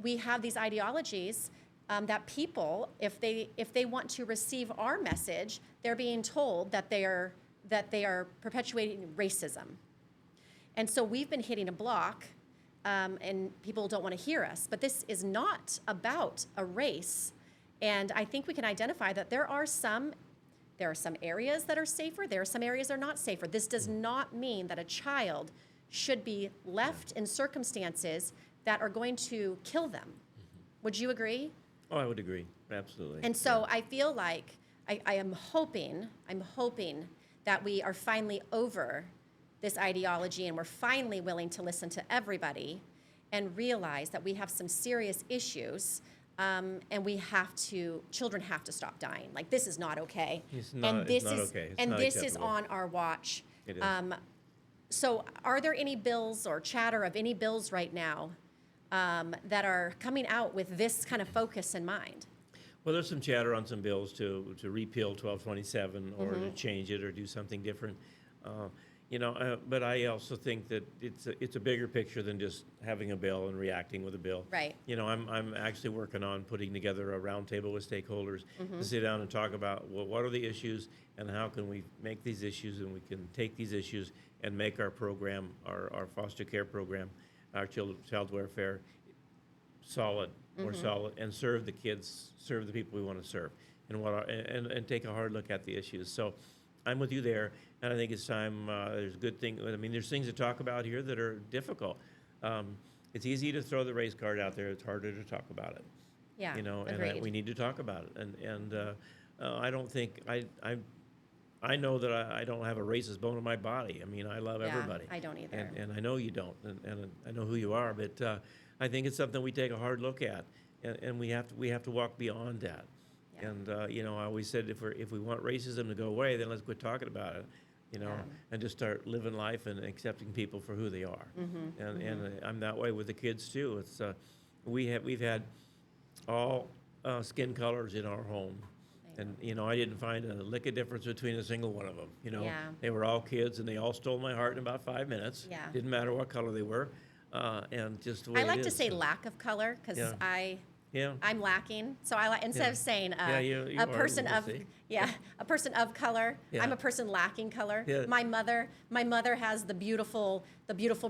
we have these ideologies that people, if they want to receive our message, they're being told that they are perpetuating racism. And so we've been hitting a block, and people don't want to hear us. But this is not about a race. And I think we can identify that there are some areas that are safer. There are some areas that are not safer. This does not mean that a child should be left in circumstances that are going to kill them. Would you agree? Oh, I would agree. Absolutely. And so I feel like I'm hoping that we are finally over this ideology, and we're finally willing to listen to everybody and realize that we have some serious issues, and children have to stop dying. Like, this is not okay. It's not okay. It's not this acceptable. is on our watch. It is. So are there any bills or chatter of any bills right now that are coming out with this kind of focus in mind? Well, there's some chatter on some bills to repeal 1227 or to change it or do something different. But I also think that it's a bigger picture than just having a bill and reacting with a bill. Right. I'm actually working on putting together a roundtable with stakeholders to sit down and talk about, well, what are the issues and how can we make these issues, and we can take these issues and make our program, our foster care program, our child welfare, solid, more solid, and serve the kids, serve the people we want to serve, and take a hard look at the issues. So I'm with you there, and I think it's time. There's good thing. I mean, there's things to talk about here that are difficult. It's easy to throw the race card out there. It's harder to talk about it. Yeah, And we need to talk about it. And I don't think I know that I don't have a racist bone in my body. I mean, I love everybody. I don't either. And I know you don't, and I know who you are. But I think it's something we take a hard look at, and we have to walk beyond that. Yeah. And I always said if we want racism to go away, then let's quit talking about it. And just start living life and accepting people for who they are. And I'm that way with the kids too. It's we've had all skin colors in our home. And, I didn't find a lick of difference between a single one of them. Yeah. They were all kids, and they all stole my heart in about 5 minutes. Yeah. Didn't matter what color they were, and just the way I like it to is. say lack of color because Yeah. I'm lacking. So I like instead of saying you a are, person we'll of see. a person of color. Yeah. I'm a person lacking color. Yeah. My mother has the beautiful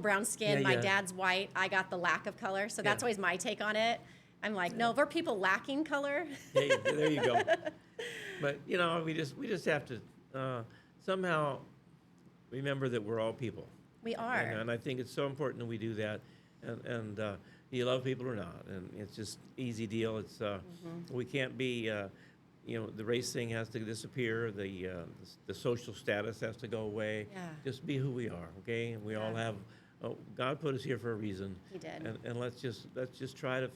brown skin. Yeah, My yeah. dad's white. I got the lack of color. So that's Yeah. always my take on it. I'm like, no, we're people lacking color. Yeah, there you go. But we just have to somehow remember that we're all people. We are. And I think it's so important that we do that. And do you love people or not? And it's just easy deal. It's we can't be. The race thing has to disappear. The social status has to go away. Yeah. Just be who we are, okay? And we all have. God put us here for a reason. He did. And let's just try to.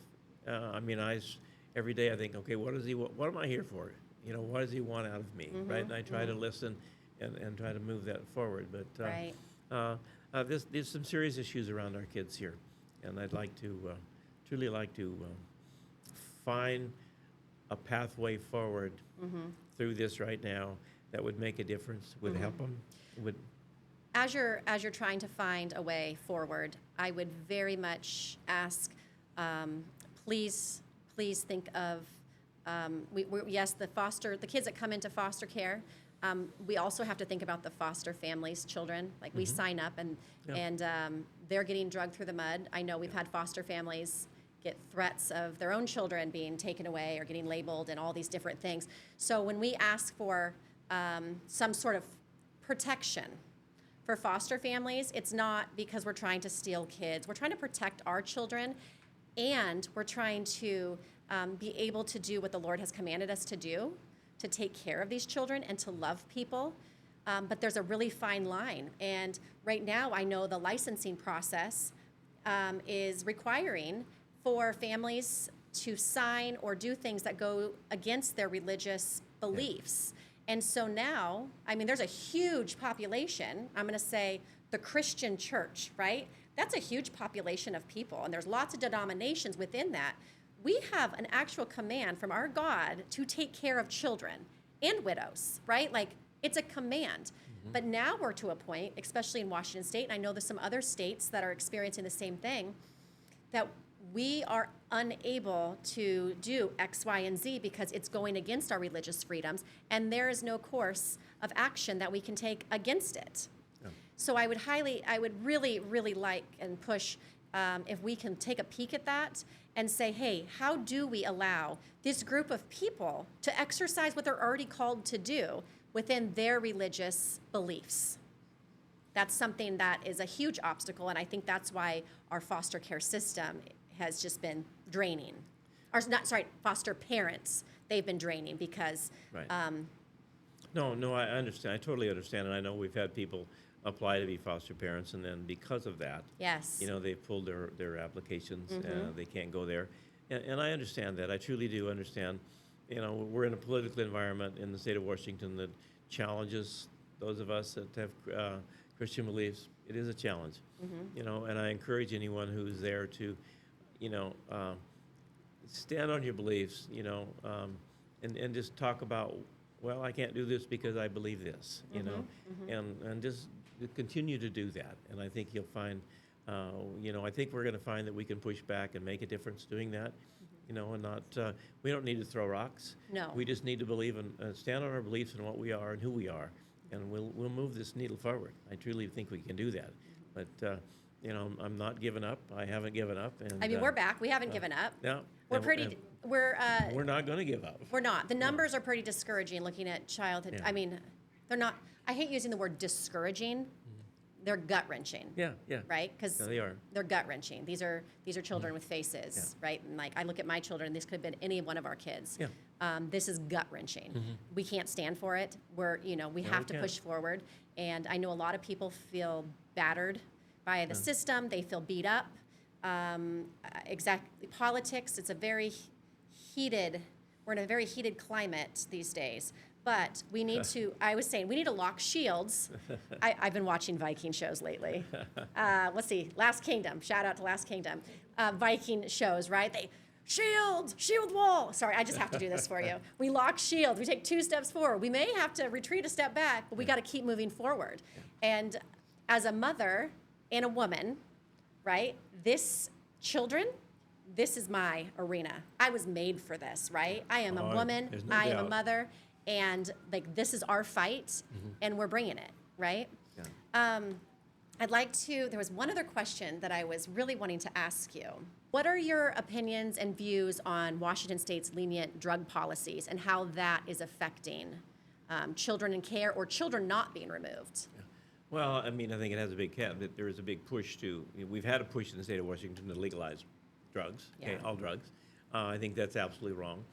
Every day I think, okay, what am I here for? What does He want out of me, right? And I try to listen and try to move that forward. But Right. there's some serious issues around our kids here, and I'd like to truly like to find a pathway forward through this right now that would make a difference, would help them, would. As you're trying to find a way forward, I would very much ask, please think of the kids that come into foster care. We also have to think about the foster families' children. Like we sign up and they're getting dragged through the mud. I know we've had foster families get threats of their own children being taken away or getting labeled and all these different things. So when we ask for some sort of protection for foster families, it's not because we're trying to steal kids. We're trying to protect our children, and we're trying to be able to do what the Lord has commanded us to do, to take care of these children and to love people. But there's a really fine line. And right now, I know the licensing process is requiring for families to sign or do things that go against their religious beliefs. And so now, there's a huge population. I'm going to say the Christian church, right? That's a huge population of people, and there's lots of denominations within that. We have an actual command from our God to take care of children and widows, right? Like, it's a command. But now we're to a point, especially in Washington State, and I know there's some other states that are experiencing the same thing, that we are unable to do X, Y, and Z because it's going against our religious freedoms, and there is no course of action that we can take against it. Yeah. So I would really, really like and push if we can take a peek at that and say, hey, how do we allow this group of people to exercise what they're already called to do within their religious beliefs? That's something that is a huge obstacle, and I think that's why our foster care system has just been draining. Foster parents, they've been draining because... Right. No, I understand. I totally understand, and I know we've had people apply to be foster parents, and then because of that, yes, they've pulled their applications, they can't go there. And I understand that. I truly do understand. We're in a political environment in the state of Washington that challenges those of us that have Christian beliefs. It is a challenge, and I encourage anyone who's there to, stand on your beliefs, and just talk about, well, I can't do this because I believe this, and just continue to do that. And I think you'll find, I think we're going to find that we can push back and make a difference doing that, and not, we don't need to throw rocks. No. We just need to believe and stand on our beliefs and what we are and who we are, and we'll move this needle forward. I truly think we can do that. But I'm not giving up. I haven't given up. And I mean, we're back. We haven't given up. Yeah. We're and- pretty. and We're not going to give up. We're not. The numbers are pretty discouraging looking at childhood. Yeah. I mean, they're not. I hate using the word discouraging. They're gut wrenching. Yeah, yeah. Right? Because Yeah, they are. They're gut wrenching. These are children with faces, right? And like I look at my children, this could have been any one of our kids. Yeah. This is gut wrenching. We can't stand for it. We have to can't. push forward. And I know a lot of people feel battered by the system. They feel beat up. Exactly. Politics. It's a very heated. We're in a very heated climate these days. But we need to, I was saying, we need to lock shields. I've been watching Viking shows lately. Let's see, Last Kingdom. Shout out to Last Kingdom. Viking shows, right? Shield wall. Sorry, I just have to do this for you. We lock shields. We take 2 steps forward. We may have to retreat a step back, but we got to keep moving forward. And as a mother and a woman, right, this is my arena. I was made for this, right? I am a woman. There's no I am a doubt. mother. And like this is our fight, and we're bringing it, right? Yeah. There was one other question that I was really wanting to ask you. What are your opinions and views on Washington State's lenient drug policies and how that is affecting children in care or children not being removed? Yeah. Well, I mean, I think it has a big there is a big push we've had a push in the state of Washington to legalize drugs, Yeah. all drugs. I think that's absolutely wrong.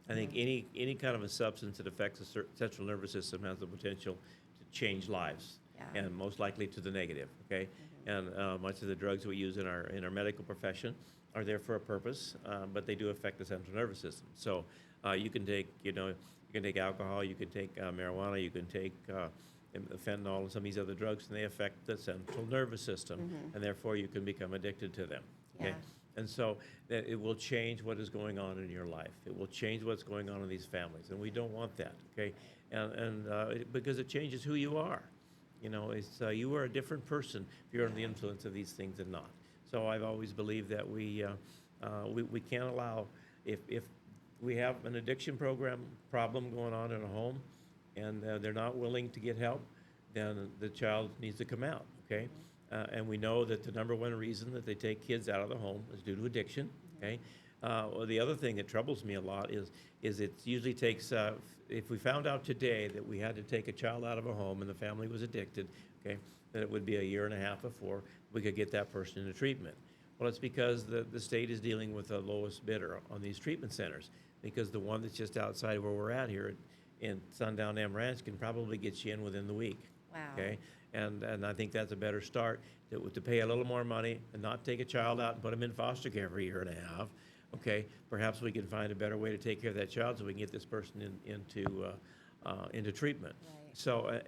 I think any kind of a substance that affects the central nervous system has the potential to change lives, and most likely to the negative. Okay, and much of the drugs we use in our medical profession are there for a purpose, but they do affect the central nervous system. So you can take alcohol, you can take marijuana, you can take fentanyl and some of these other drugs, and they affect the central nervous system, and therefore you can become addicted to them. Okay. Yeah. And so that it will change what is going on in your life. It will change what's going on in these families, and we don't want that, okay? Because it changes who you are. You are a different person if you're under the influence of these things than not. So I've always believed that we can't allow, if we have an addiction problem going on in a home, and they're not willing to get help, then the child needs to come out, okay? And we know that the number one reason that they take kids out of the home is due to addiction. Okay. Well, the other thing that troubles me a lot is it usually takes. If we found out today that we had to take a child out of a home and the family was addicted, okay, then it would be a year and a half before we could get that person into treatment. Well, it's because the state is dealing with the lowest bidder on these treatment centers, because the one that's just outside where we're at here in Sundown Dam Ranch can probably get you in within the week. Wow. Okay, and I think that's a better start to pay a little more money and not take a child out and put them in foster care for a year and a half. Okay, perhaps we can find a better way to take care of that child so we can get this person into treatment. Right. So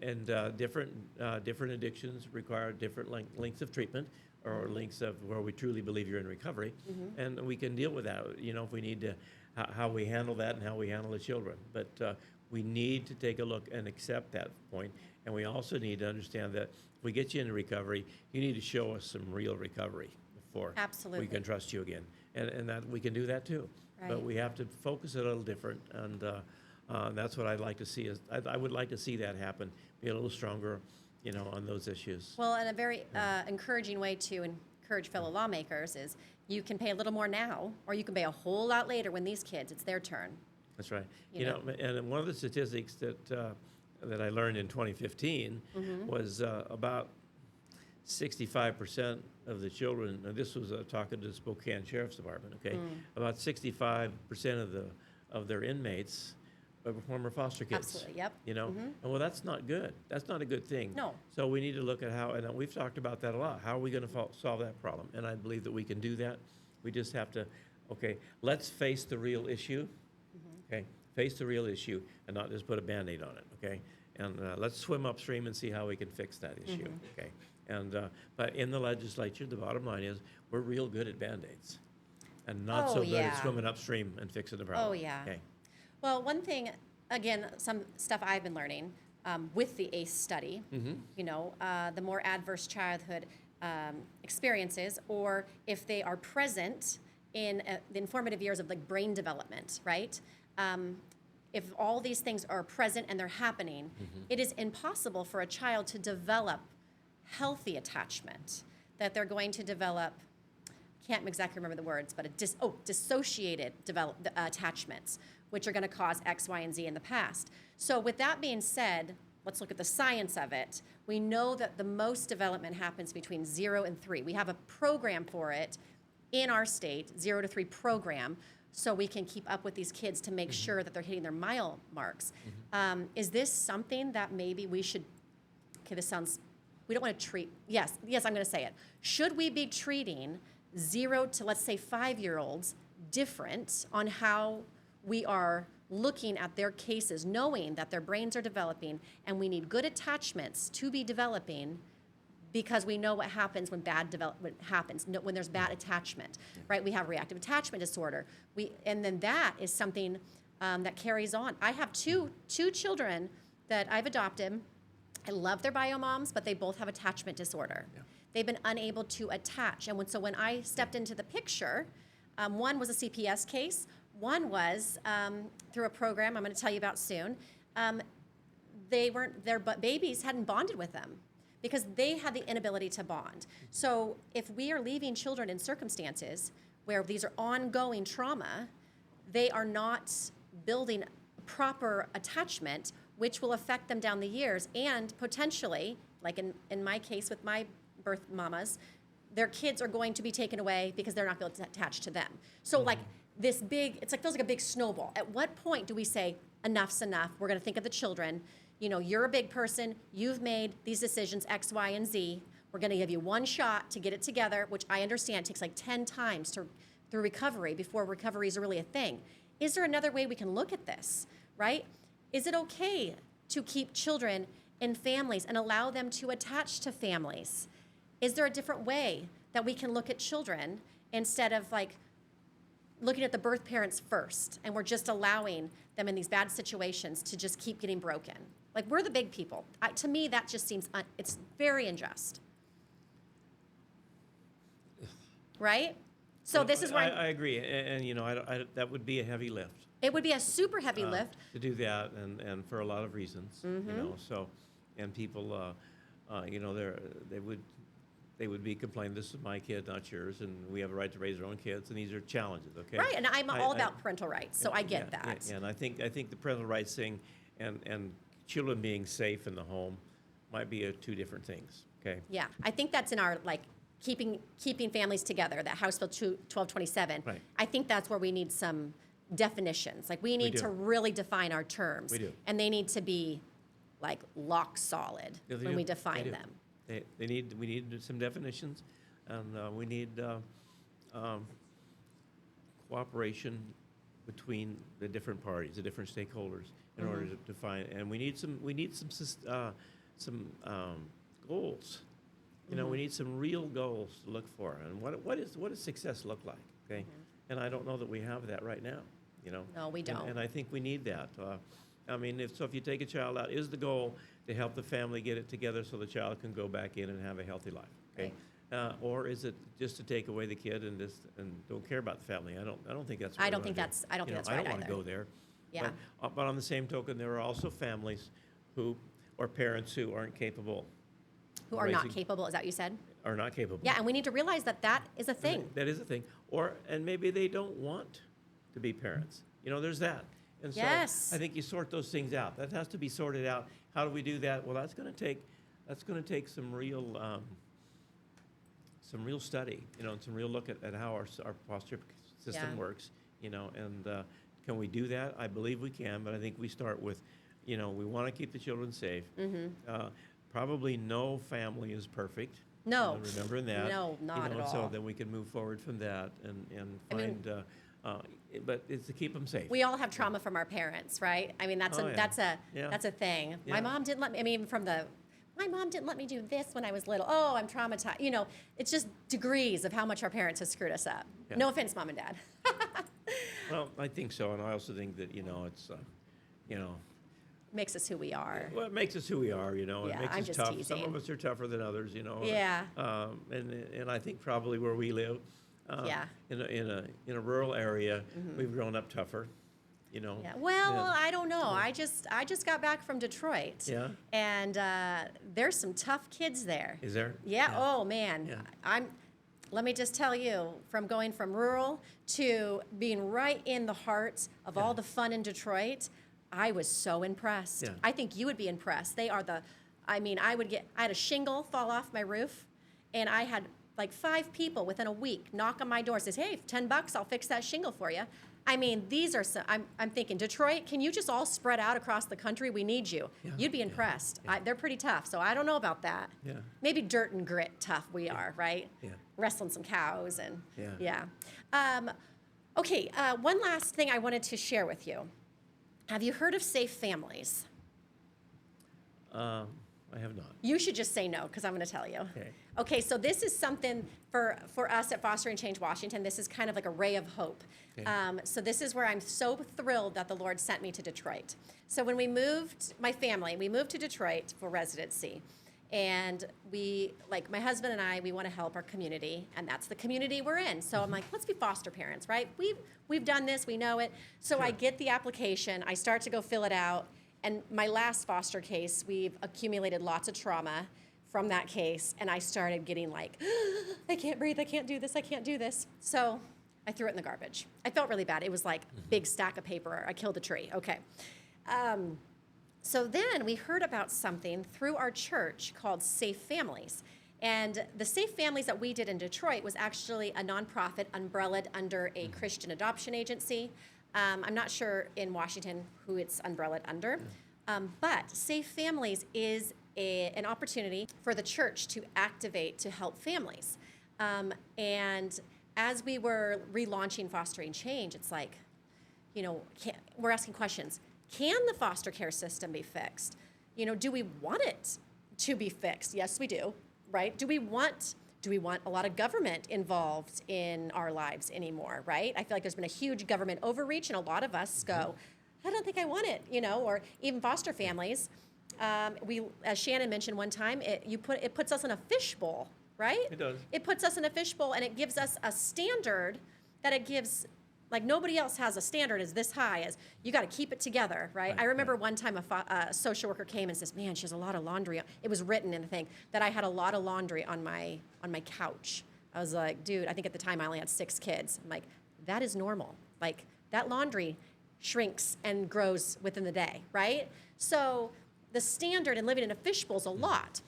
different addictions require different lengths of treatment, or lengths of where we truly believe you're in recovery, and we can deal with that. If we need to, how we handle that and how we handle the children, but. We need to take a look and accept that point. And we also need to understand that if we get you into recovery, you need to show us some real recovery before Absolutely. we can trust you again. And that we can do that too. Right. But we have to focus it a little different. And that's what I'd like to see. I would like to see that happen, be a little stronger, on those issues. Well, and a very encouraging way to encourage fellow lawmakers is you can pay a little more now, or you can pay a whole lot later when these kids, it's their turn. That's right. You know? And one of the statistics that I learned in 2015 was about 65% of the children. And this was talking to the Spokane Sheriff's Department. Okay, about 65% of their inmates are former foster kids. Absolutely. Yep. And well, that's not good. That's not a good thing. No. So we need to look at how, and we've talked about that a lot. How are we going to solve that problem? And I believe that we can do that. We just have to. Okay, let's face the real issue. Okay, face the real issue and not just put a Band-Aid on it, okay? And let's swim upstream and see how we can fix that issue, okay? And but in the legislature, the bottom line is we're real good at Band-Aids and not so good at swimming upstream and fixing the problem. Oh, yeah. Okay. Well, one thing, again, some stuff I've been learning with the ACE study, the more adverse childhood experiences, or if they are present in the informative years of like brain development, right? If all these things are present and they're happening, it is impossible for a child to develop healthy attachment. that they're going to develop, can't exactly remember the words, but dissociated attachments, which are going to cause X, Y, and Z in the past. So with that being said, let's look at the science of it. We know that the most development happens between 0 and 3. We have a program for it in our state, 0 to 3 program, so we can keep up with these kids to make sure that they're hitting their mile marks. Is this something that maybe we should, okay, this sounds, we don't want to treat, yes, I'm going to say it. Should we be treating 0 to, let's say, 5-year-olds different on how we are looking at their cases, knowing that their brains are developing and we need good attachments to be developing, because we know what happens when bad development happens, when there's bad attachment, right? We have reactive attachment disorder. And then that is something that carries on. I have two children that I've adopted. I love their bio moms, but they both have attachment disorder. Yeah. They've been unable to attach. And so when I stepped into the picture, one was a CPS case. One was through a program I'm going to tell you about soon. Their babies hadn't bonded with them because they had the inability to bond. So if we are leaving children in circumstances where these are ongoing trauma, they are not building proper attachment, which will affect them down the years, and potentially, like in my case with my birth mamas, their kids are going to be taken away because they're not going to attach to them. So like this big, feels like a big snowball. At what point do we say, enough's enough, we're going to think of the children, you're a big person, you've made these decisions X, Y, and Z, we're going to give you one shot to get it together, which I understand takes like 10 times through recovery before recovery is really a thing. Is there another way we can look at this, right? Is it okay to keep children in families and allow them to attach to families? Is there a different way that we can look at children instead of like looking at the birth parents first, and we're just allowing them in these bad situations to just keep getting broken? Like, we're the big people. To me, that just seems, it's very unjust. Right? So this is where I agree, and that would be a heavy lift. It would be a super heavy lift to do that, and for a lot of reasons, So, and people, they would be complaining, this is my kid, not yours, and we have a right to raise our own kids, and these are challenges, okay? Right, and I'm all about parental rights, so I get that. Yeah, and I think the parental rights thing and children being safe in the home might be two different things, okay? Yeah, I think that's in our, like, keeping families together, that House Bill 1227. Right. I think that's where we need some definitions. Like, we need to really define our terms. We do. And they need to be, like, lock solid when we define them. We need some definitions, and we need cooperation between the different parties, the different stakeholders, in order to define. And we need some goals. We need some real goals to look for. And what does success look like? Okay, and I don't know that we have that right now. No, we don't. And I think we need that. If you take a child out, is the goal to help the family get it together so the child can go back in and have a healthy life? Okay, right. Or is it just to take away the kid and don't care about the family? I don't think that's. I don't think that's right either. I don't want to go there. Yeah. But on the same token, there are also families or parents who aren't capable. Who are not capable? Is that what you said? Are not capable. Yeah, and we need to realize that is a thing. That is a thing. And maybe they don't want to be parents. There's that. And so yes. I think you sort those things out. That has to be sorted out. How do we do that? Well, that's going to take some real study, and some real look at how our foster system works, and can we do that? I believe we can, but I think we start with, we want to keep the children safe. Probably no family is perfect. No. Remembering that. No, not at all. So then we can move forward from that and find. But it's to keep them safe. We all have trauma from our parents, right? I mean, that's a thing. Yeah. My mom didn't let me. My mom didn't let me do this when I was little. Oh, I'm traumatized. It's just degrees of how much our parents have screwed us up. Yeah. No offense, Mom and Dad. Well, I think so, and I also think that it's makes us who we are. Well, it makes us who we are. It makes us tough. Teasing. Some of us are tougher than others. Yeah. And I think probably where we live. In a rural area, we've grown up tougher. you know. Yeah. Well, I don't know. I just got back from Detroit. Yeah. And there's some tough kids there. Is there? Yeah. Oh man. Yeah. Let me just tell you, from going from rural to being right in the heart of all the fun in Detroit, I was so impressed. Yeah. I think you would be impressed. They are I had a shingle fall off my roof, and I had like 5 people within a week knock on my door, says, hey, $10, I'll fix that shingle for you. I mean, these are I'm thinking, Detroit, can you just all spread out across the country? We need you. Yeah. You'd be impressed. Yeah. They're pretty tough, so I don't know about that. Yeah. Maybe dirt and grit tough we are, right? Yeah. Wrestling some cows and Yeah. Okay, one last thing I wanted to share with you. Have you heard of Safe Families? I have not. You should just say no, because I'm going to tell you. Okay. Okay, so this is something for us at Foster and Change Washington. This is kind of like a ray of hope. Okay. So this is where I'm so thrilled that the Lord sent me to Detroit. So when we moved to Detroit for residency. And my husband and I, we want to help our community, and that's the community we're in. So I'm like, let's be foster parents, right? We've done this, we know it. So Sure. I get the application, I start to go fill it out, and my last foster case, we've accumulated lots of trauma from that case, and I started getting like, I can't breathe, I can't do this. So I threw it in the garbage. I felt really bad. It was like big stack of paper. I killed a tree. Okay. So then we heard about something through our church called Safe Families. And the Safe Families that we did in Detroit was actually a nonprofit umbrellaed under a Christian adoption agency. I'm not sure in Washington who it's umbrellaed under. But Safe Families is an opportunity for the church to activate to help families. And as we were relaunching Fostering Change, it's like, we're asking questions. Can the foster care system be fixed? Do we want it to be fixed? Yes, we do, right? Do we want a lot of government involved in our lives anymore, right? I feel like there's been a huge government overreach, and a lot of us go, I don't think I want it, or even foster families. As Shannon mentioned one time, it puts us in a fishbowl, right? It does. It puts us in a fishbowl, and it gives us a standard that it gives. Like nobody else has a standard as this high as you got to keep it together, right? I remember one time a social worker came and says, "Man, she has a lot of laundry." It was written in the thing that I had a lot of laundry on my couch. I was like, dude, I think at the time I only had 6 kids. I'm like, that is normal. Like that laundry shrinks and grows within the day, right? So the standard in living in a fishbowl is a lot.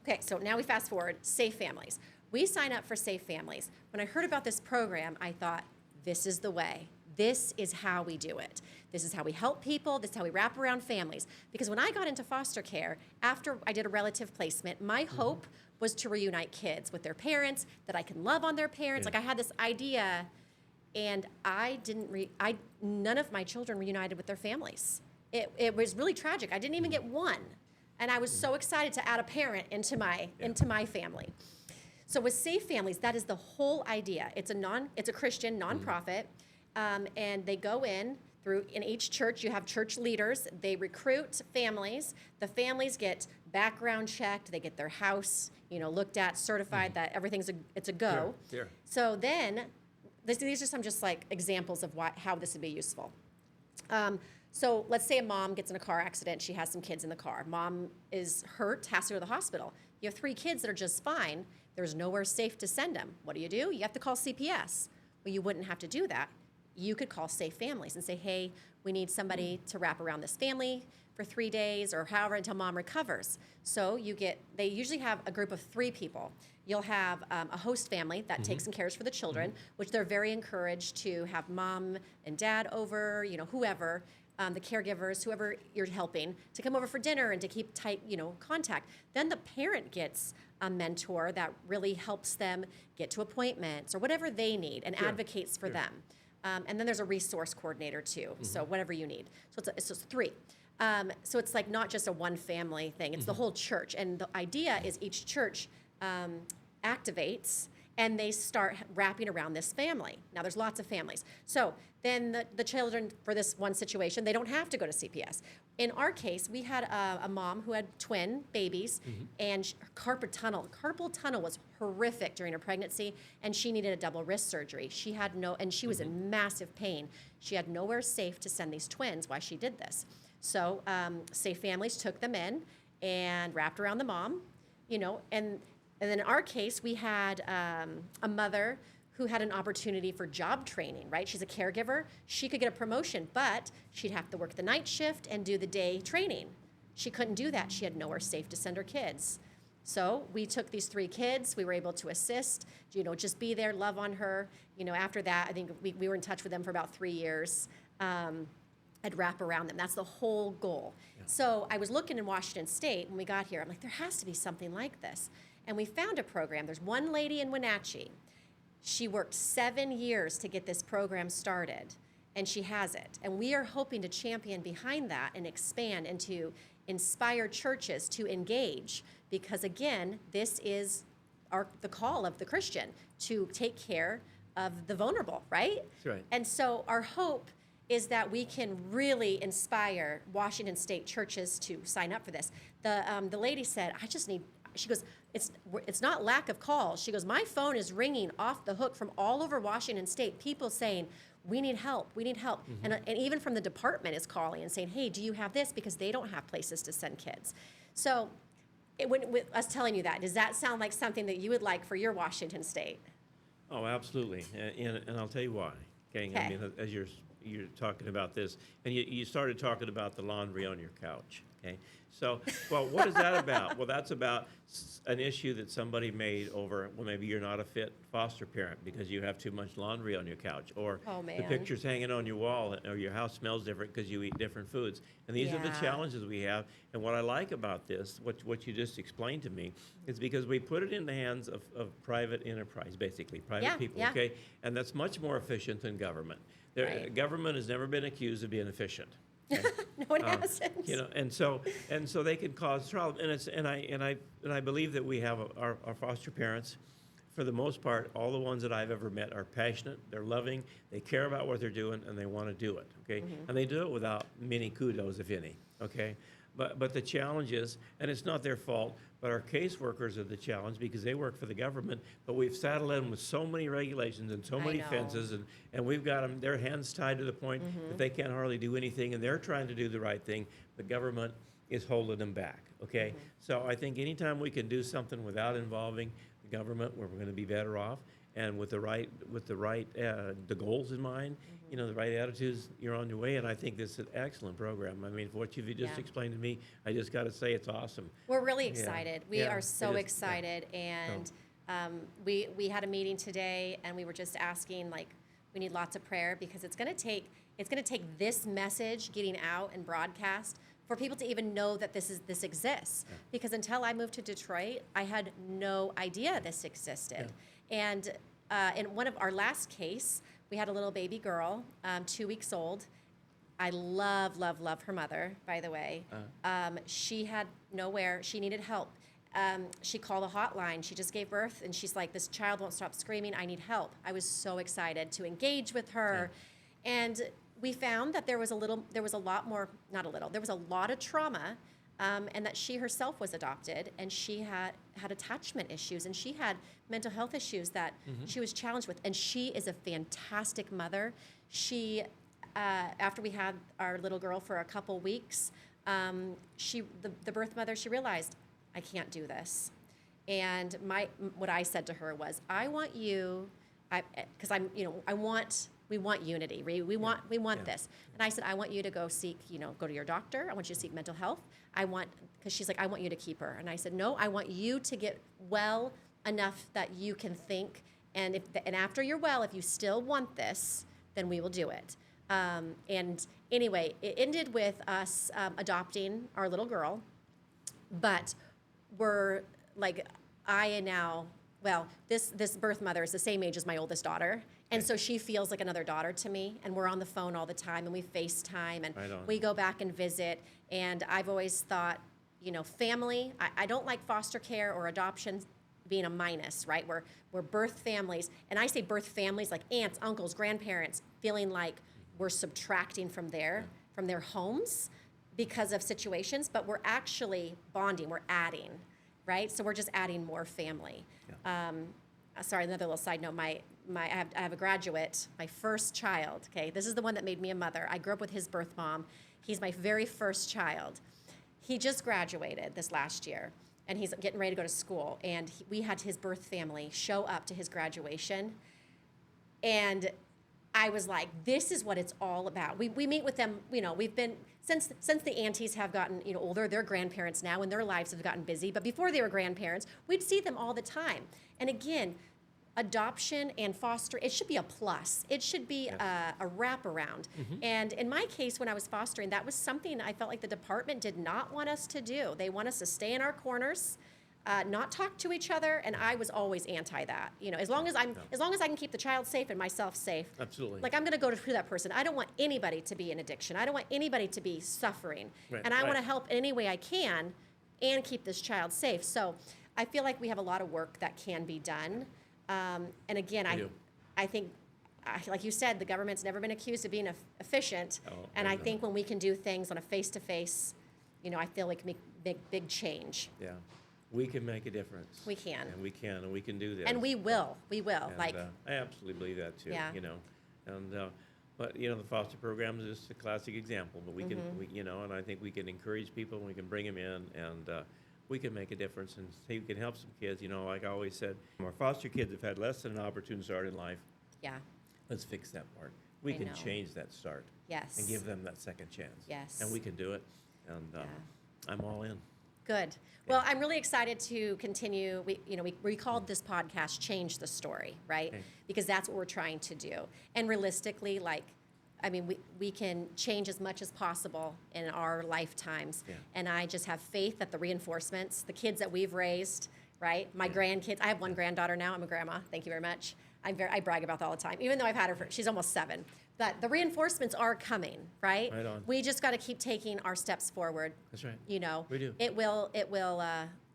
Okay, so now we fast forward, Safe Families. We sign up for Safe Families. When I heard about this program, I thought, this is the way. This is how we do it. This is how we help people. This is how we wrap around families. Because when I got into foster care, after I did a relative placement, my hope was to reunite kids with their parents, that I can love on their parents. Yeah. Like I had this idea, and none of my children reunited with their families. It was really tragic. I didn't even get one. And I was so excited to add a parent into my family. So with Safe Families, that is the whole idea. It's a Christian nonprofit, and they go in each church. You have church leaders. They recruit families. The families get background checked. They get their house, looked at, certified that everything's it's a go. Sure. So then, these are some just like examples of how this would be useful. So let's say a mom gets in a car accident. She has some kids in the car. Mom is hurt, has to go to the hospital. You have 3 kids that are just fine. There's nowhere safe to send them. What do? You have to call CPS. Well, you wouldn't have to do that. You could call Safe Families and say, hey, we need somebody to wrap around this family for 3 days or however until mom recovers. So they usually have a group of 3 people. You'll have a host family that takes and cares for the children, which they're very encouraged to have mom and dad over, whoever, the caregivers, whoever you're helping, to come over for dinner and to keep tight, contact. Then the parent gets a mentor that really helps them get to appointments or whatever they need and advocates for them. And then there's a resource coordinator too, so whatever you need. So it's just 3. So it's like not just a one family thing, it's the whole church. And the idea is each church activates and they start wrapping around this family. Now, there's lots of families. So then the children, for this one situation, they don't have to go to CPS. in our case, we had a mom who had twin babies, and her carpal tunnel was horrific during her pregnancy, and she needed a double wrist surgery. She had and she was in massive pain. She had nowhere safe to send these twins while she did this. So Safe Families took them in and wrapped around the mom, and then in our case, we had a mother who had an opportunity for job training, right? She's a caregiver. She could get a promotion, but she'd have to work the night shift and do the day training. She couldn't do that. She had nowhere safe to send her kids. So we took these 3 kids. We were able to assist, just be there, love on her. After that, I think we were in touch with them for about 3 years. I'd wrap around them. That's the whole goal. Yeah. So I was looking in Washington State when we got here. I'm like, there has to be something like this. And we found a program. There's one lady in Wenatchee. She worked 7 years to get this program started, and she has it. And we are hoping to champion behind that and expand and to inspire churches to engage, because again, this is the call of the Christian, to take care of the vulnerable, right? That's right. And so our hope is that we can really inspire Washington State churches to sign up for this. The lady said, she goes, it's not lack of calls. She goes, my phone is ringing off the hook from all over Washington State, people saying, we need help. And even from the department is calling and saying, hey, do you have this? Because they don't have places to send kids. So with us telling you that, does that sound like something that you would like for your Washington State? Oh, absolutely. And I'll tell you why. Okay. I mean, as you're talking about this, and you started talking about the laundry on your couch. Okay. So, well, what is that about? Well, that's about an issue that somebody made over, well, maybe you're not a fit foster parent because you have too much laundry on your couch, or the pictures hanging on your wall, or your house smells different because you eat different foods. And these are the challenges we have. And what I like about this, what you just explained to me, is because we put it in the hands of private enterprise, basically, private people, okay? And that's much more efficient than government. Government has never been accused of being efficient. Okay? No, it hasn't. And so they can cause trouble. And I believe that we have our foster parents, for the most part, all the ones that I've ever met are passionate, they're loving, they care about what they're doing, and they want to do it. Okay, and they do it without many kudos, if any. Okay. But the challenge is, and it's not their fault, but our caseworkers are the challenge because they work for the government, but we've saddled them with so many regulations and so many fences, and we've got them, their hands tied to the point that they can't hardly do anything, and they're trying to do the right thing. The government is holding them back, okay? So I think anytime we can do something without involving the government, we're going to be better off. And with the right the goals in mind, the right attitudes, you're on your way. And I think this is an excellent program. I mean, for what you've just explained to me, I just got to say it's awesome. We're really excited. We are so excited. And we had a meeting today, and we were just asking, we need lots of prayer, because it's going to take this message getting out and broadcast for people to even know that this exists. Because until I moved to Detroit, I had no idea this existed. And in one of our last case, we had a little baby girl, 2 weeks old. I love her mother, by the way. She had nowhere. She needed help. She called a hotline. She just gave birth, and she's like, this child won't stop screaming. I need help. I was so excited to engage with her. And we found that there was a lot of trauma, and that she herself was adopted, and she had attachment issues, and she had mental health issues that she was challenged with. And she is a fantastic mother. She, after we had our little girl for a couple weeks, the birth mother, she realized, I can't do this. And what I said to her was, I want you, because we want unity. We want this. And I said, I want you to go to your doctor. I want you to seek mental health. Because she's like, I want you to keep her. And I said, no, I want you to get well enough that you can think. And after you're well, if you still want this, then we will do it. And anyway, it ended with us adopting our little girl. But we're like, this birth mother is the same age as my oldest daughter. And so she feels like another daughter to me. And we're on the phone all the time, and we FaceTime, and we go back and visit. And I've always thought, family, I don't like foster care or adoption being a minus, right? We're birth families. And I say birth families like aunts, uncles, grandparents, feeling like we're subtracting from their homes. because of situations, but we're actually bonding, we're adding, right? So we're just adding more family. Yeah. Sorry, another little side note. I have a graduate, my first child. Okay, this is the one that made me a mother. I grew up with his birth mom. He's my very first child. He just graduated this last year, and he's getting ready to go to school. And we had his birth family show up to his graduation, and I was like, this is what it's all about. We meet with them, we've been, since the aunties have gotten, older, they're grandparents now, and their lives have gotten busy. But before they were grandparents, we'd see them all the time. And again, adoption and foster, it should be a plus. It should be a wraparound. Mm-hmm. And in my case, when I was fostering, that was something I felt like the department did not want us to do. They want us to stay in our corners, not talk to each other, and I was always anti that. As long as I can keep the child safe and myself safe. Absolutely. Like, I'm going to go to that person. I don't want anybody to be in addiction. I don't want anybody to be suffering. Right. And I want to help any way I can and keep this child safe. So I feel like we have a lot of work that can be done. And again, I think, like you said, the government's never been accused of being efficient. And I think when we can do things on a face-to-face, I feel like we can make big change. Yeah. We can make a difference. We can. And we can do this. And we will. We will. And, I absolutely believe that too. Yeah. But the foster program is just a classic example. But we can, and I think we can encourage people and we can bring them in, and we can make a difference and see we can help some kids. Like I always said, our foster kids have had less than an opportune start in life. Yeah. Let's fix that part. We can change that start. Yes. And give them that second chance. Yes. And we can do it. And I'm all in. Good. Well, I'm really excited to continue. We called this podcast "Change the Story," right? Okay. Because that's what we're trying to do. And realistically, we can change as much as possible in our lifetimes. Yeah. And I just have faith that the reinforcements, the kids that we've raised, right? My grandkids. I have one granddaughter now. I'm a grandma. Thank you very much. I brag about that all the time, even though I've had her she's almost 7. But the reinforcements are coming, right? Right on. We just got to keep taking our steps forward. That's right. We do. It will.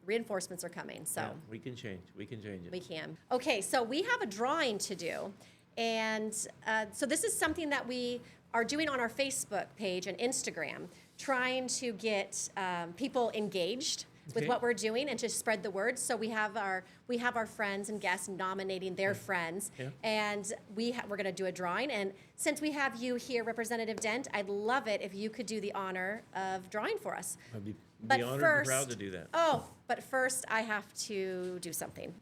Reinforcements are coming. So yeah, we can change. We can change it. We can. Okay, so we have a drawing to do, and so this is something that we are doing on our Facebook page and Instagram, trying to get people engaged with what we're doing and to spread the word. So we have our friends and guests nominating their friends, and we're going to do a drawing. And since we have you here, Representative Dent, I'd love it if you could do the honor of drawing for us. I'd be honored and proud to do that. But first I have to do something.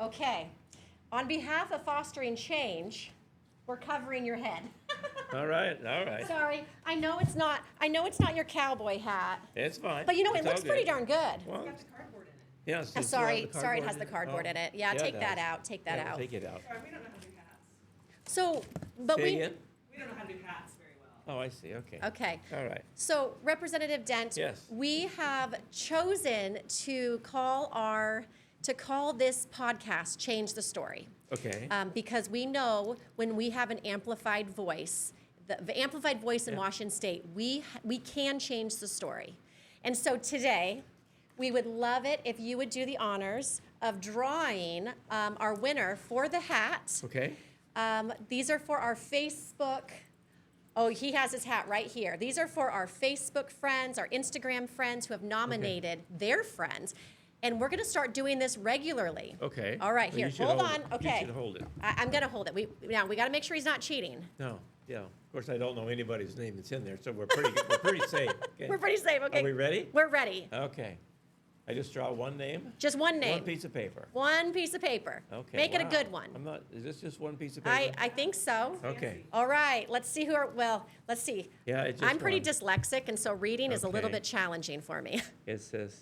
Okay. On behalf of Fostering Change, we're covering your head. All right. Sorry, I know it's not your cowboy hat. It's fine. But it looks pretty darn good. Well, it's got the cardboard in it. Yeah. Sorry, it has the cardboard in it. Yeah, take that out. Take that out. Take it out. Sorry, we don't know how to do hats. So, but Say again? We don't know how to do hats very well. Oh, I see. Okay. Okay. All right. So, Representative Dent, yes, we have chosen to call this podcast "Change the Story." Okay. Because we know when we have an amplified voice, the amplified voice in Washington State, we can change the story. And so today, we would love it if you would do the honors of drawing our winner for the hat. Okay. These are for our Facebook. Oh, he has his hat right here. These are for our Facebook friends, our Instagram friends who have nominated their friends. And we're going to start doing this regularly. Okay. All right, here. Hold on. Okay. You should hold it. I'm going to hold it. We got to make sure he's not cheating. No. Yeah. Of course, I don't know anybody's name that's in there, so we're pretty safe. Okay? We're pretty safe. Okay. Are we ready? We're ready. Okay. I just draw one name. Just one name. One piece of paper. One piece of paper. Okay. Make it a good one. Is this just one piece of paper? I think so. Okay. All right. Let's see let's see. Yeah, it's just I'm pretty one. dyslexic, and so reading is a little Okay. bit challenging for me. It says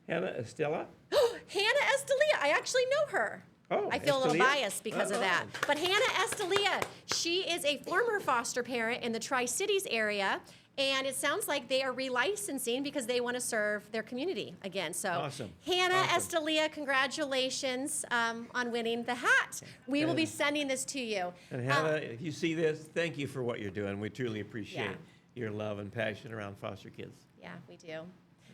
Hannah Estella. Hannah Estelia. I actually know her. Oh, I feel a little Estelia? biased because of that. But Hannah Estelia, she is a former foster parent in the Tri-Cities area, and it sounds like they are relicensing because they want to serve their community again. So, Awesome. Hannah Estelia, congratulations on winning the hat. We will be sending this to you. And Hannah, if you see this, thank you for what you're doing. We truly appreciate your love and passion around foster kids. Yeah, we do.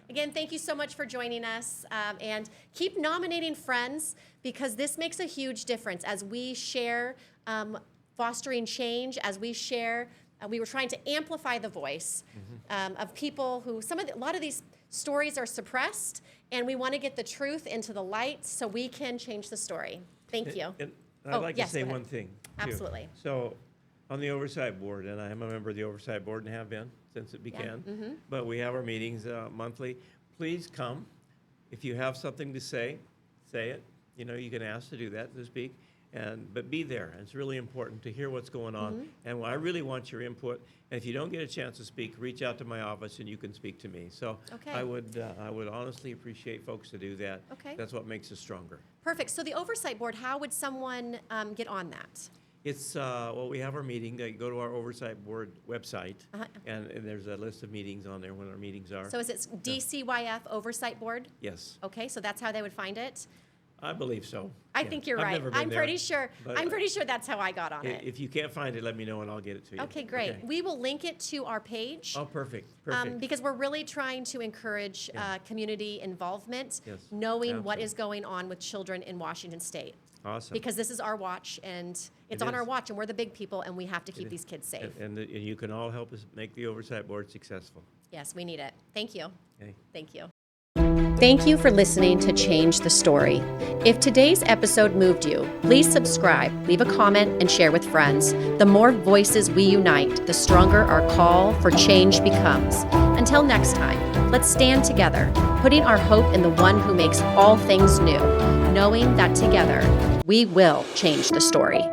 Again, thank you so much for joining us, and keep nominating friends, because this makes a huge difference as we share fostering change, as we share. We were trying to amplify the voice. of people who, a lot of these stories are suppressed, and we want to get the truth into the light so we can change the story. Thank you. And I'd like yes, to say go ahead. one thing, too. Absolutely. So, on the Oversight Board, and I am a member of the Oversight Board and have been since it began, but we have our meetings monthly. Please come. If you have something to say it. You know, you can ask to do that, to speak, but be there. It's really important to hear what's going on, and I really want your input. And if you don't get a chance to speak, reach out to my office and you can speak to me. So Okay. I would honestly appreciate folks to do that. Okay. That's what makes us stronger. Perfect. So the Oversight Board, how would someone get on that? It's, we have our meeting. They go to our Oversight Board website, and there's a list of meetings on there when our meetings are. So is it DCYF Oversight Board? Yes, Okay, so that's how they would find it? I believe so. I Yeah. think you're I've right. never been I'm there, pretty sure. but, I'm pretty sure that's how I got on it. If you can't find it, let me know and I'll get it to you. Okay, great. We will link it to our page. Oh, perfect, perfect. Because we're really trying to encourage community involvement, Yes, knowing what absolutely. is going on with children in Washington State. Awesome. Because this is our watch, and it's It on our is. watch, and we're the big people, and we have to keep is. these kids safe. And you can all help us make the Oversight Board successful. Yes, we need it. Thank you. Okay. Thank you. Thank you for listening to Change the Story. If today's episode moved you, please subscribe, leave a comment, and share with friends. The more voices we unite, the stronger our call for change becomes. Until next time, let's stand together, putting our hope in the one who makes all things new, knowing that together we will change the story.